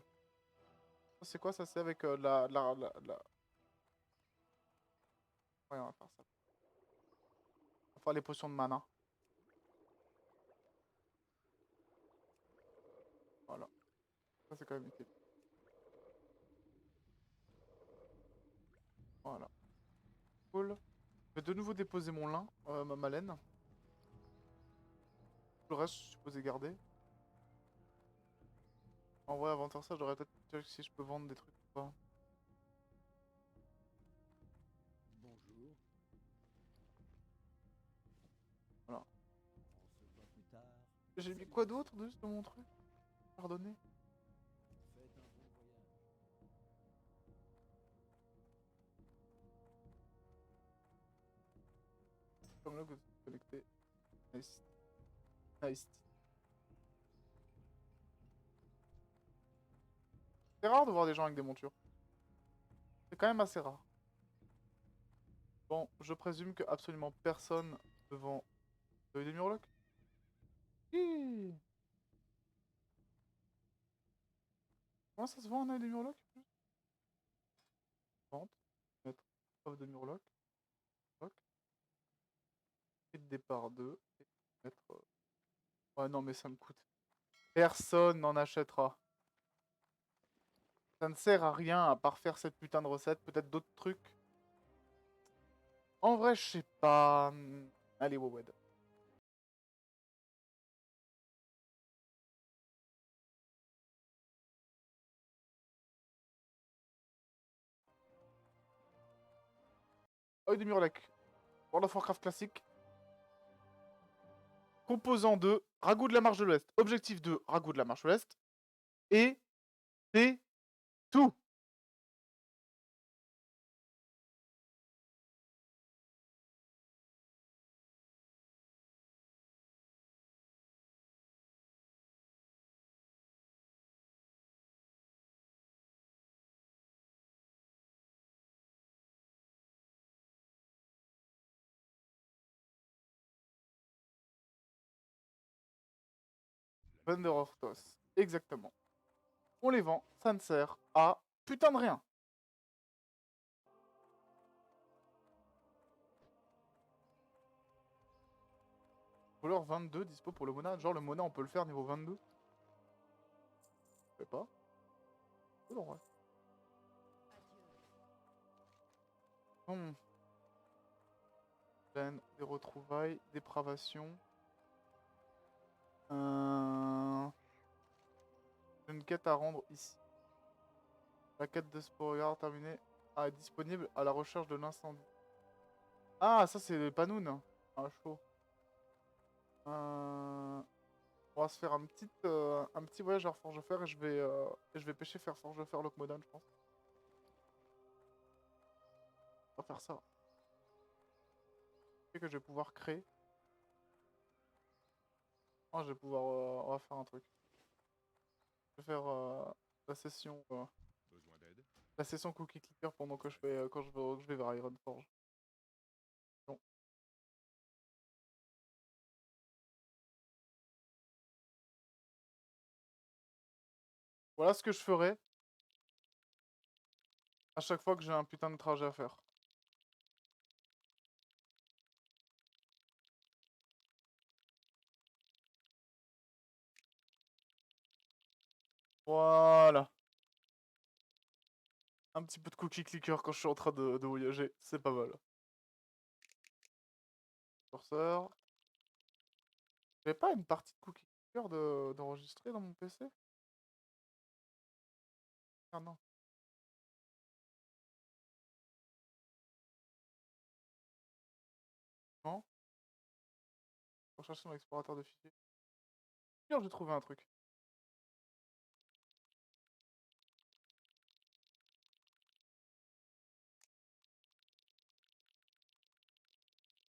C'est quoi ça? C'est avec la... Ouais, on va faire ça. On va faire les potions de mana. Voilà. Ça, c'est quand même utile. Voilà. Cool. Je vais de nouveau déposer mon lin, ma laine. Le reste, je suis supposé garder. En vrai, avant de faire ça, j'aurais peut-être checké si je peux vendre des trucs ou pas. Bonjour. Voilà. On se voit plus tard. J'ai mis quoi d'autre de mon truc? Pardonnez. Faites un bon voyage. Comme là, vous êtes connecté. Nice. Nice. C'est rare de voir des gens avec des montures. C'est quand même assez rare. Bon, je présume que absolument personne ne vend des Murlocs. Hi. Comment ça se vend un œil de Murloc? Vente. Mettre offre de Murloc. Murloc. Et de départ 2. Et mettre... Ouais, non, mais ça me coûte. Personne n'en achètera. Ça ne sert à rien à part faire cette putain de recette. Peut-être d'autres trucs. En vrai, je sais pas. Allez, Wowed. Œil de Murloc. World of Warcraft classique. Composant 2, ragoût de la marche de l'Ouest. Objectif 2, ragoût de la marche de l'Ouest. Et c'est tout. Vendor Hortos. Exactement. On les vend, ça ne sert à putain de rien. Voleur 22 dispo pour le Mona. Genre le Mona on peut le faire niveau 22. Je sais pas. Cool en vrai. Bon. Peine, des retrouvailles, dépravation. Une quête à rendre ici. La quête de Sporegard terminée. Ah, disponible à la recherche de l'incendie. Ah, ça c'est les Panoun. Ah, chaud. On va se faire un petit voyage vers Forgefer et je vais pêcher faire Forgefer Lockmodan, je pense. On va faire ça. Et que je vais pouvoir créer. Ah, je vais pouvoir. On va faire un truc. Je vais faire la session. Besoin d'aide? La session Cookie Clicker pendant que je fais quand je vais vers Ironforge. Bon. Voilà ce que je ferai à chaque fois que j'ai un putain de trajet à faire. Voilà. Un petit peu de Cookie Clicker quand je suis en train de voyager, c'est pas mal. Curseur. J'avais pas une partie de Cookie Clicker d'enregistrer dans mon PC? Ah non. Non? Pour chercher dans l'explorateur de fichiers. Tiens, j'ai trouvé un truc.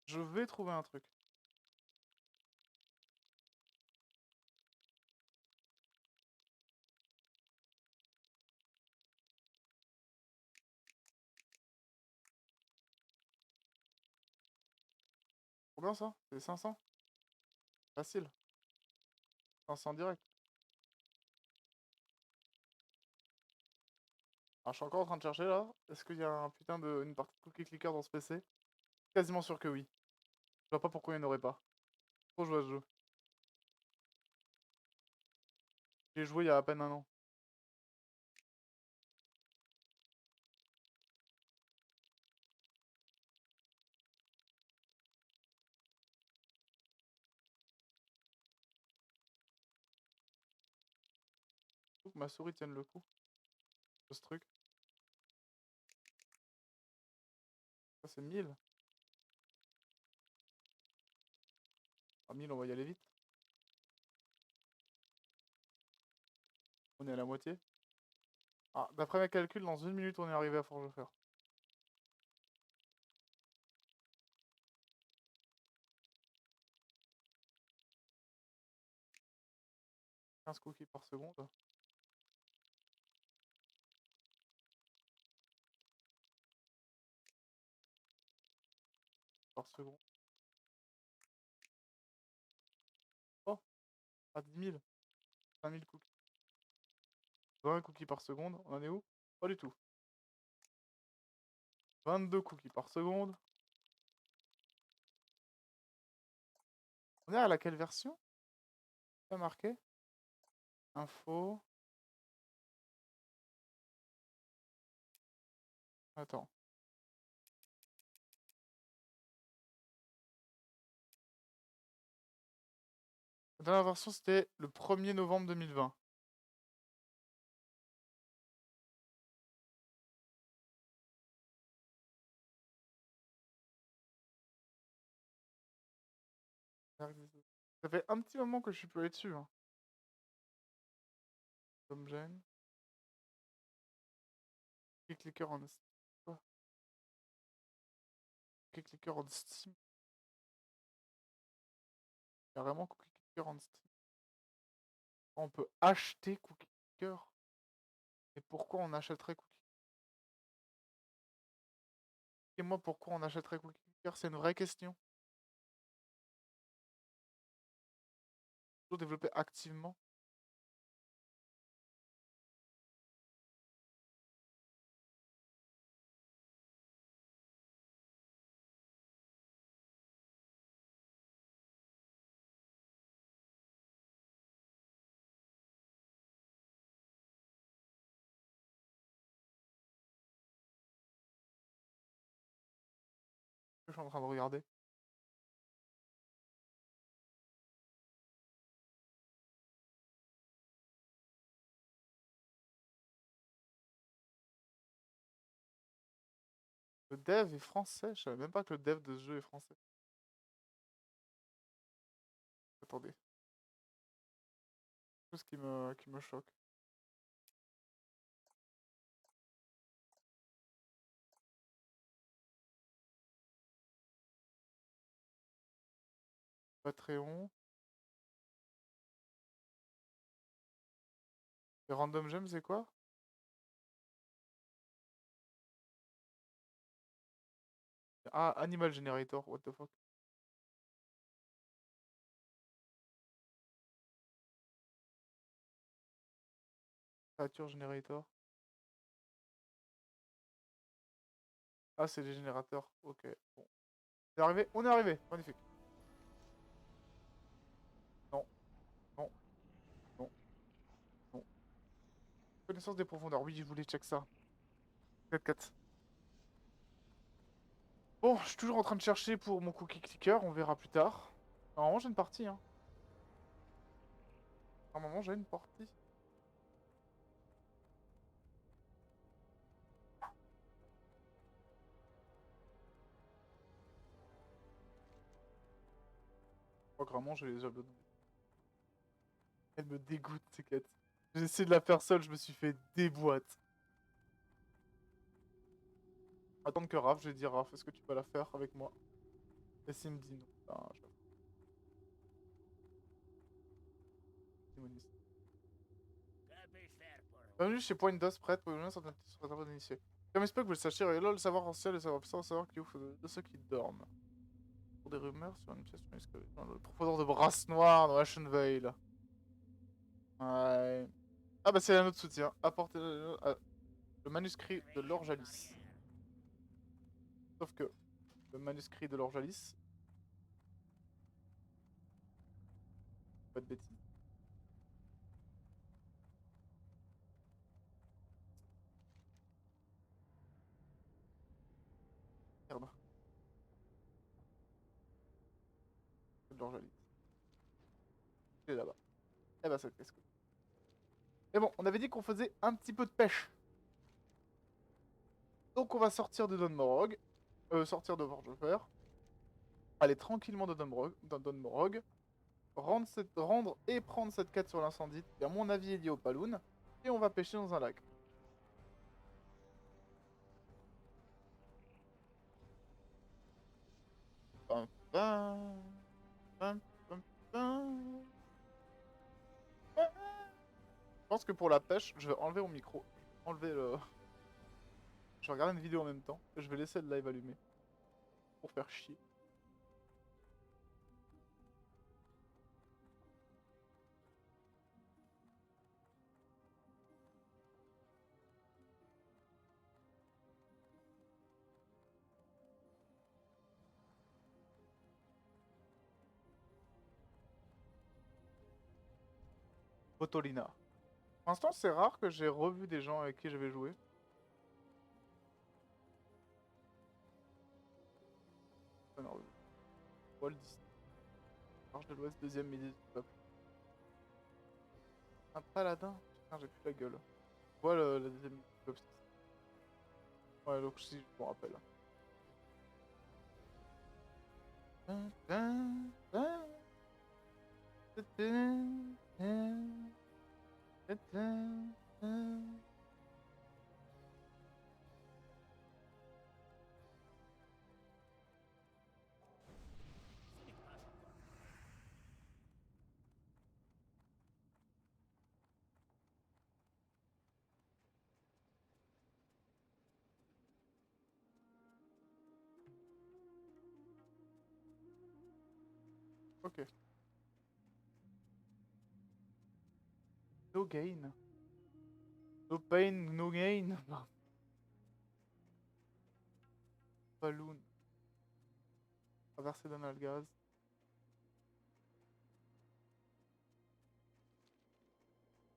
Je vais trouver un truc. Combien ça? C'est 500? Facile. 500 direct. Alors, je suis encore en train de chercher là. Est-ce qu'il y a un putain une partie de Cookie Clicker dans ce PC? Quasiment sûr que oui. Je vois pas pourquoi il n'y en aurait pas. Trop joué à ce jeu. J'ai joué il y a à peine un an. Faut que ma souris tienne le coup de ce truc. Ça c'est 1000. Ah 1000 on va y aller vite. On est à la moitié. Ah, d'après mes calculs, dans 1 minute on est arrivé à Forgefer. 15 cookies par seconde. Par seconde. Oh, à 10 000. 5000 cookies. 20 cookies par seconde. On en est où? Pas du tout. 22 cookies par seconde. On est à laquelle version? Pas marqué. Info. Attends. La dernière version c'était le 1er novembre 2020. Ça fait un petit moment que je suis plus allé dessus. Hein. Comme j'aime. Clicker en Steam. Quoi? Clicker en Steam. Carrément Cookie Clicker en Steam. On peut acheter Cookie Clicker. Et pourquoi on achèterait Cookie? Et moi pourquoi on achèterait Cookie Clicker? C'est une vraie question. Toujours développé activement. je suis en train de regarder. Le dev est français, je savais même pas que le dev de ce jeu est français. Attendez. Tout ce qui me choque. Patreon. Et Random Gem, c'est quoi? Ah, Animal Generator, what the fuck. Creature Generator. Ah, c'est les générateurs. Ok, bon. On est arrivé, on est arrivé. Magnifique. Non, non, non, non. Connaissance des profondeurs. Oui, je voulais check ça. 4-4. Bon, je suis toujours en train de chercher pour mon cookie clicker. On verra plus tard. Normalement, j'ai une partie, hein. Normalement, j'ai une partie. Je crois que vraiment, j'ai les abandonnés. Elle me dégoûte, ces quêtes. J'ai essayé de la faire seule, je me suis fait déboîte. Attendre que Raph, je vais dire Raph, est-ce que tu vas la faire avec moi? Et s'il me dit non, ben, je la démonise. Que puis-je faire pour vous? Bienvenue chez Point DOS, prête pour une certaine sur ta initiée. Comme il se peut que vous le sachiez, et là, le savoir ancien, le savoir puissant, le savoir qui ouf de ceux qui dorment. Pour des rumeurs sur une pièce dans le profondeur de Brasse Noire dans Ashenvale. Ouais. Ah bah c'est un autre soutien. Apportez le manuscrit de l'Orjalis. Sauf que le manuscrit de l'Orjalis, pas de bêtises. Merde. C'est de l'Orjalis. Il est là-bas. Eh bah c'est qu'est-ce que. Mais bon, on avait dit qu'on faisait un petit peu de pêche. Donc on va sortir de Dunmorog. Sortir de Forgefer. Aller tranquillement de Dunmorog. Rendre et prendre cette quête sur l'incendie, qui à mon avis est liée au Paloun. Et on va pêcher dans un lac. Pam, pam, pam, pam, pam. Je pense que pour la pêche, je vais enlever mon micro. Enlever le. Je vais regarder une vidéo en même temps. Et je vais laisser le live allumé. Pour faire chier. Potolina. Pour l'instant, c'est rare que j'ai revu des gens avec qui j'avais joué. Alors, Walt Disney. Marche de l'Ouest, deuxième midi du peuple. Un paladin. Putain, j'ai plus la gueule. Voilà la deuxième midi du peuple. Ouais, donc si je me rappelle. Ce n'est pas encore. Ok. No gain. No pain, no gain. Balloon. Traversée d'un algaz.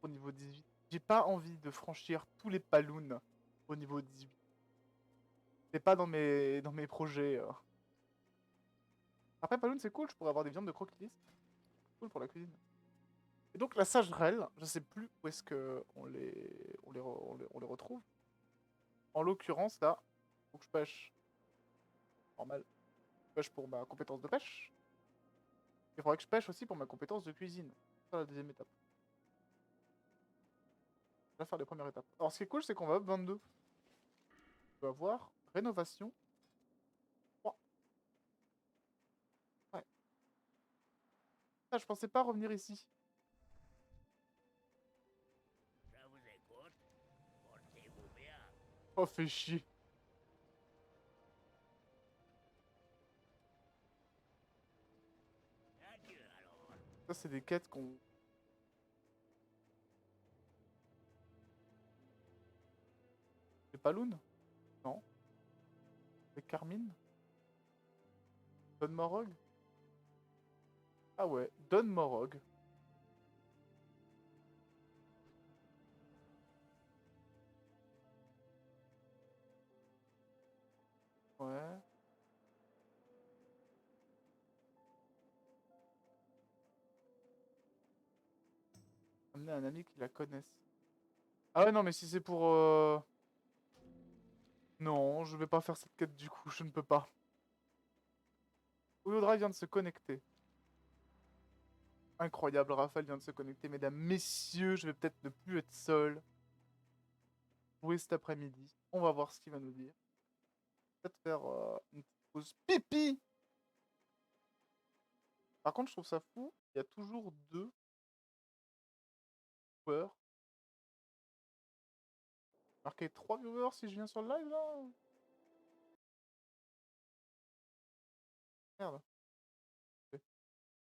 Au niveau 18. J'ai pas envie de franchir tous les paloons au niveau 18. C'est pas dans mes projets. Après, Paloun, c'est cool, je pourrais avoir des viandes de croquetis. Cool pour la cuisine. Et donc, la sagerelle, je sais plus où est-ce que on les retrouve. En l'occurrence, là, faut que je pêche. Normal. Je pêche pour ma compétence de pêche. Il faudrait que je pêche aussi pour ma compétence de cuisine. C'est la deuxième étape. Je vais faire les premières étapes. Alors, ce qui est cool, c'est qu'on va up 22. On va voir rénovation 3. Ouais. Ah, je pensais pas revenir ici. Je vous écoute. Portez-vous bien. Oh, fait chier. Adieu alors. Ça, c'est des quêtes qu'on... C'est Paloun? Non. C'est Carmine? Don Morog? Ah ouais, Don Morog. Ouais. Amener un ami qui la connaisse. Ah ouais, non, mais si c'est pour... Non, je vais pas faire cette quête du coup, je ne peux pas. Drive vient de se connecter. Incroyable, Raphaël vient de se connecter. Mesdames, messieurs, je vais peut-être ne plus être seul. Jouer cet après-midi. On va voir ce qu'il va nous dire. Peut-être faire une petite pause pipi. Par contre, je trouve ça fou. Il y a toujours 2 joueurs. Marqué 3 viewers si je viens sur le live là. Merde.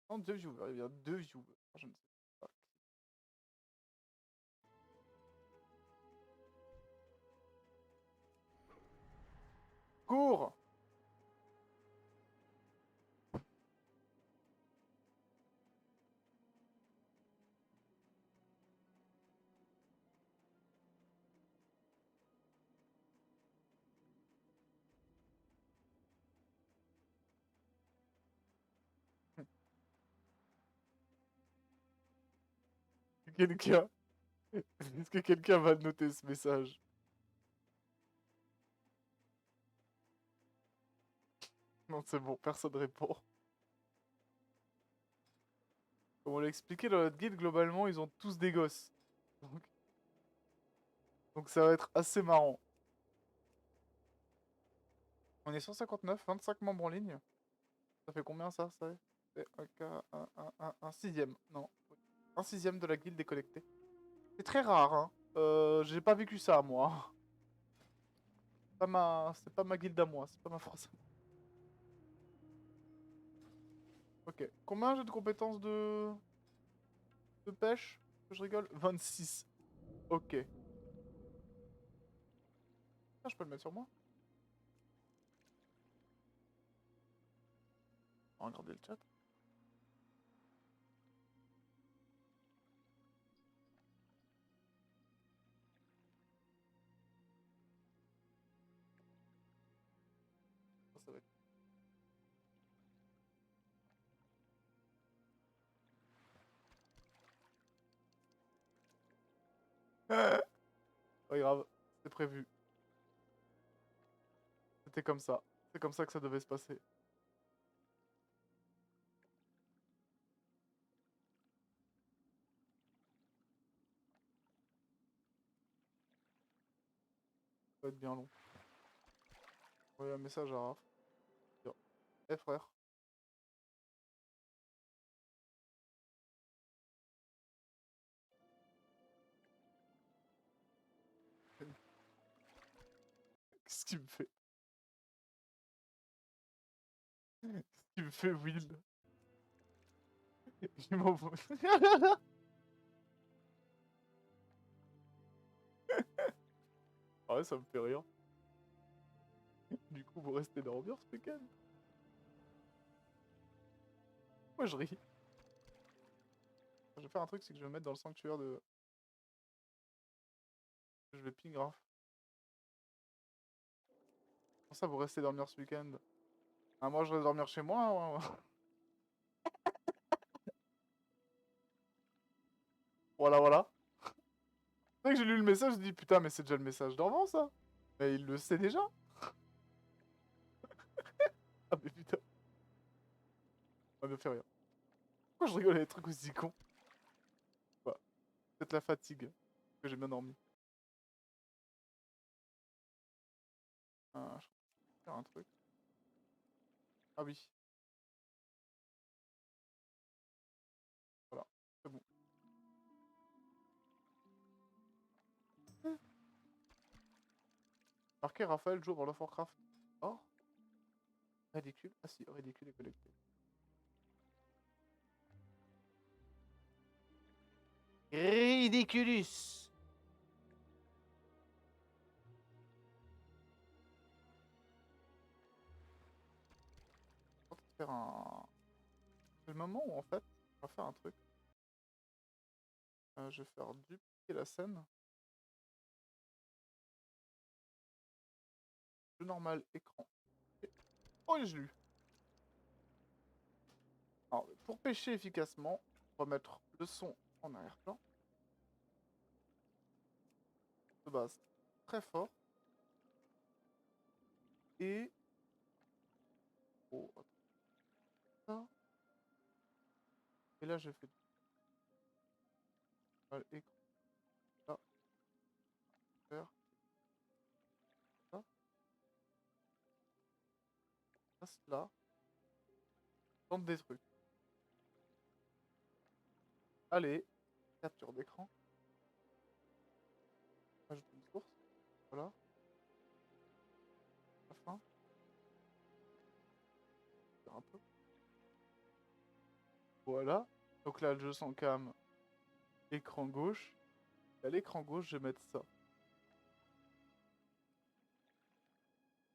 Non, 2 viewers. Il y a 2 viewers. Je ne sais pas. Cours. Quelqu'un. Est-ce que quelqu'un va noter ce message? Non, c'est bon, personne répond. Comme on l'a expliqué dans notre guide, globalement, ils ont tous des gosses. Donc ça va être assez marrant. On est 159, 25 membres en ligne. Ça fait combien ça? Ça fait un sixième. Non. Un sixième de la guilde déconnectée. C'est très rare, hein. J'ai pas vécu ça, moi. C'est pas ma guilde à moi, c'est pas ma force. Ok. Combien j'ai de compétences de pêche? Que je rigole? 26. Ok. Ah, je peux le mettre sur moi? On va regarder le chat. Ça va être... Pas grave, c'est prévu. C'était comme ça. C'est comme ça que ça devait se passer. Ça va être bien long. Envoyer un message à Raph. Dire, eh frère. Qu'est-ce qu'il me fait? Qu'est-ce qu'il me fait, Will? Il m'envoie... Ah ouais, ça me fait rire. Du coup, vous restez dormir ce week-end? Moi, je ris. Je vais faire un truc, c'est que je vais me mettre dans le sanctuaire de... Je vais ping Raph. Pour ça, vous restez dormir ce week-end. Ah, moi, je vais dormir chez moi. Ouais, ouais. Voilà, voilà. C'est vrai que j'ai lu le message, je dis putain, mais c'est déjà le message d'avant ça. Mais il le sait déjà. Ah, mais putain, ça me fait rire. Pourquoi je rigole à des trucs aussi cons? Bah, peut-être la fatigue, que j'ai bien dormi. Je vais faire un truc. Ah oui, voilà, c'est bon. Marqué Raphaël joue World of Warcraft. Oh, ridicule. Ah si, ridicule et collecté. Ridiculus. On va faire un... C'est le moment où en fait, on va faire un truc. Je vais faire dupliquer la scène. Jeu normal, écran. Et... Oh, je l'ai eu. Alors, pour pêcher efficacement, on va mettre le son en arrière-plan. De base, très fort. Et... Oh, attends. Ça. Et là, j'ai fait... Écran. Là. Faire. Ça. Passe là. Tente des trucs. Allez. Capture d'écran. Ajoute une source. Voilà. La fin. Faire un peu. Voilà. Donc là, le jeu sans cam. Écran gauche. Et à l'écran gauche, je vais mettre ça.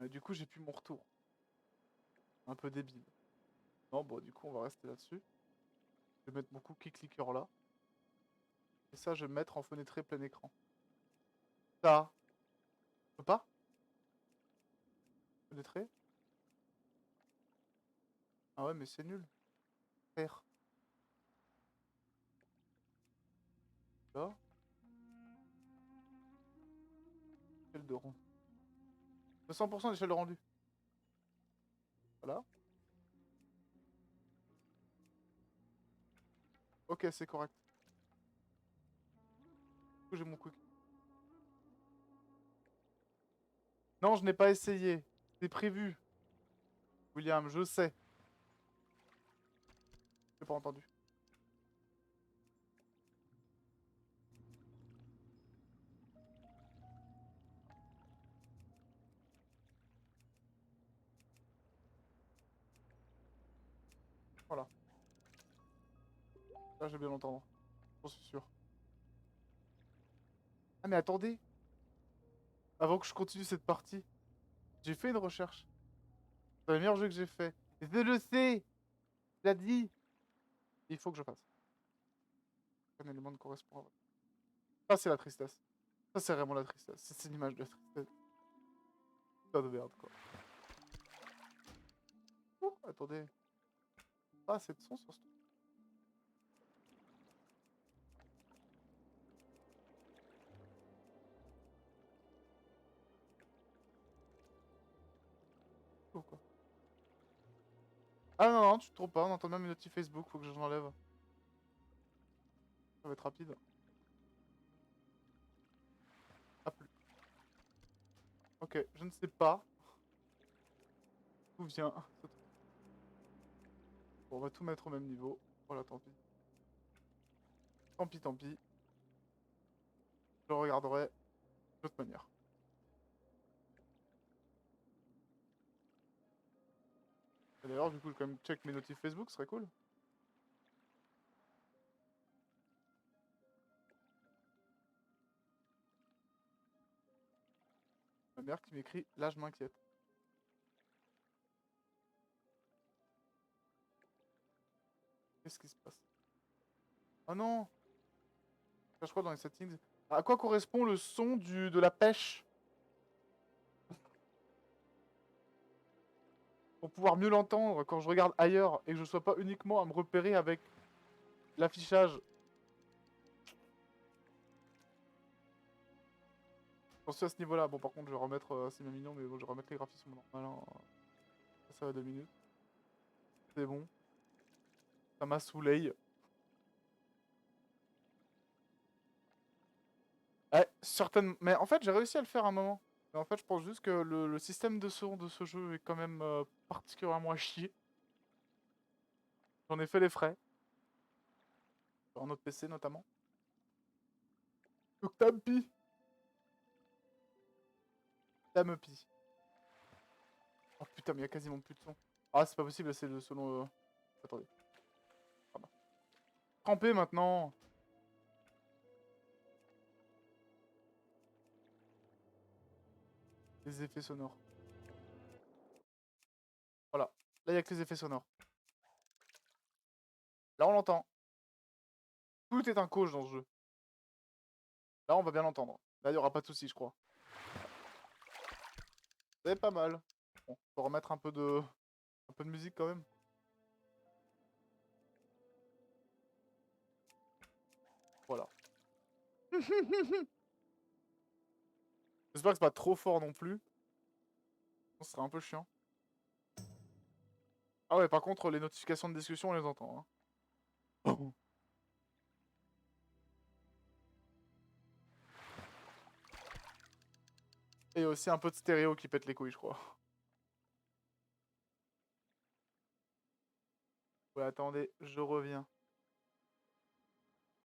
Et du coup, j'ai plus mon retour. Un peu débile. Non, bon, du coup, on va rester là-dessus. Je vais mettre mon cookie clicker là. Et ça, je vais mettre en fenêtré plein écran. Ça. Je peux pas? Fenêtré? Ah ouais, mais c'est nul. R. Là. Échelle de rond. 200% d'échelle de rendu. Voilà. Ok, c'est correct. Du coup, j'ai mon cookie. Non, je n'ai pas essayé. C'est prévu. William, je sais. J'ai pas entendu. Voilà. Là, j'ai bien entendu. J'en suis sûr. Ah, mais attendez. Avant que je continue cette partie, j'ai fait une recherche. C'est le meilleur jeu que j'ai fait. Et je le sais. Il a dit. Il faut que je fasse. Un élément ne correspond à votre. Ça, c'est la tristesse. Ça, c'est vraiment la tristesse. C'est une image de tristesse. Putain de merde, quoi. Oh, attendez. Ah, c'est de son sur ce truc. Ou quoi? Ah non, non, tu te trompes pas. On entend même une notif Facebook. Faut que je l'enlève. Ça va être rapide. Ah, plus. Ok, je ne sais pas d'où vient ce truc. Bon, on va tout mettre au même niveau. Voilà, tant pis. Tant pis, tant pis. Je le regarderai de toute manière. Et d'ailleurs, du coup, je vais quand même check mes notifs Facebook, ce serait cool. Ma mère qui m'écrit, là, je m'inquiète. Qu'est-ce qui se passe? Ah non! Je crois dans les settings. À quoi correspond le son de la pêche? Pour pouvoir mieux l'entendre quand je regarde ailleurs et que je sois pas uniquement à me repérer avec l'affichage. J'en suis à ce niveau-là. Bon, par contre, je vais remettre. C'est bien mignon, mais bon, je vais remettre les graphismes normaux. Hein. Ça va 2 minutes. C'est bon. Ça m'a saoulé. Ouais, certaines... Mais en fait, j'ai réussi à le faire à un moment. Mais en fait, je pense juste que le système de son de ce jeu est quand même particulièrement à chier. J'en ai fait les frais. Sur un autre PC notamment. Donc Tampi. Tampi. Oh putain, mais il y a quasiment plus de son. Ah, c'est pas possible, c'est le selon... Attendez. Pardon. Trempé maintenant. Les effets sonores. Voilà. Là, il n'y a que les effets sonores. Là, on l'entend. Tout est un coach dans ce jeu. Là, on va bien l'entendre. Là, il n'y aura pas de soucis, je crois. C'est pas mal. Bon, faut remettre un peu de musique quand même. Voilà. J'espère que c'est pas trop fort non plus. Ce serait un peu chiant. Ah ouais, par contre, les notifications de discussion, on les entend. Hein. Et aussi un peu de stéréo qui pète les couilles, je crois. Ouais, attendez, je reviens.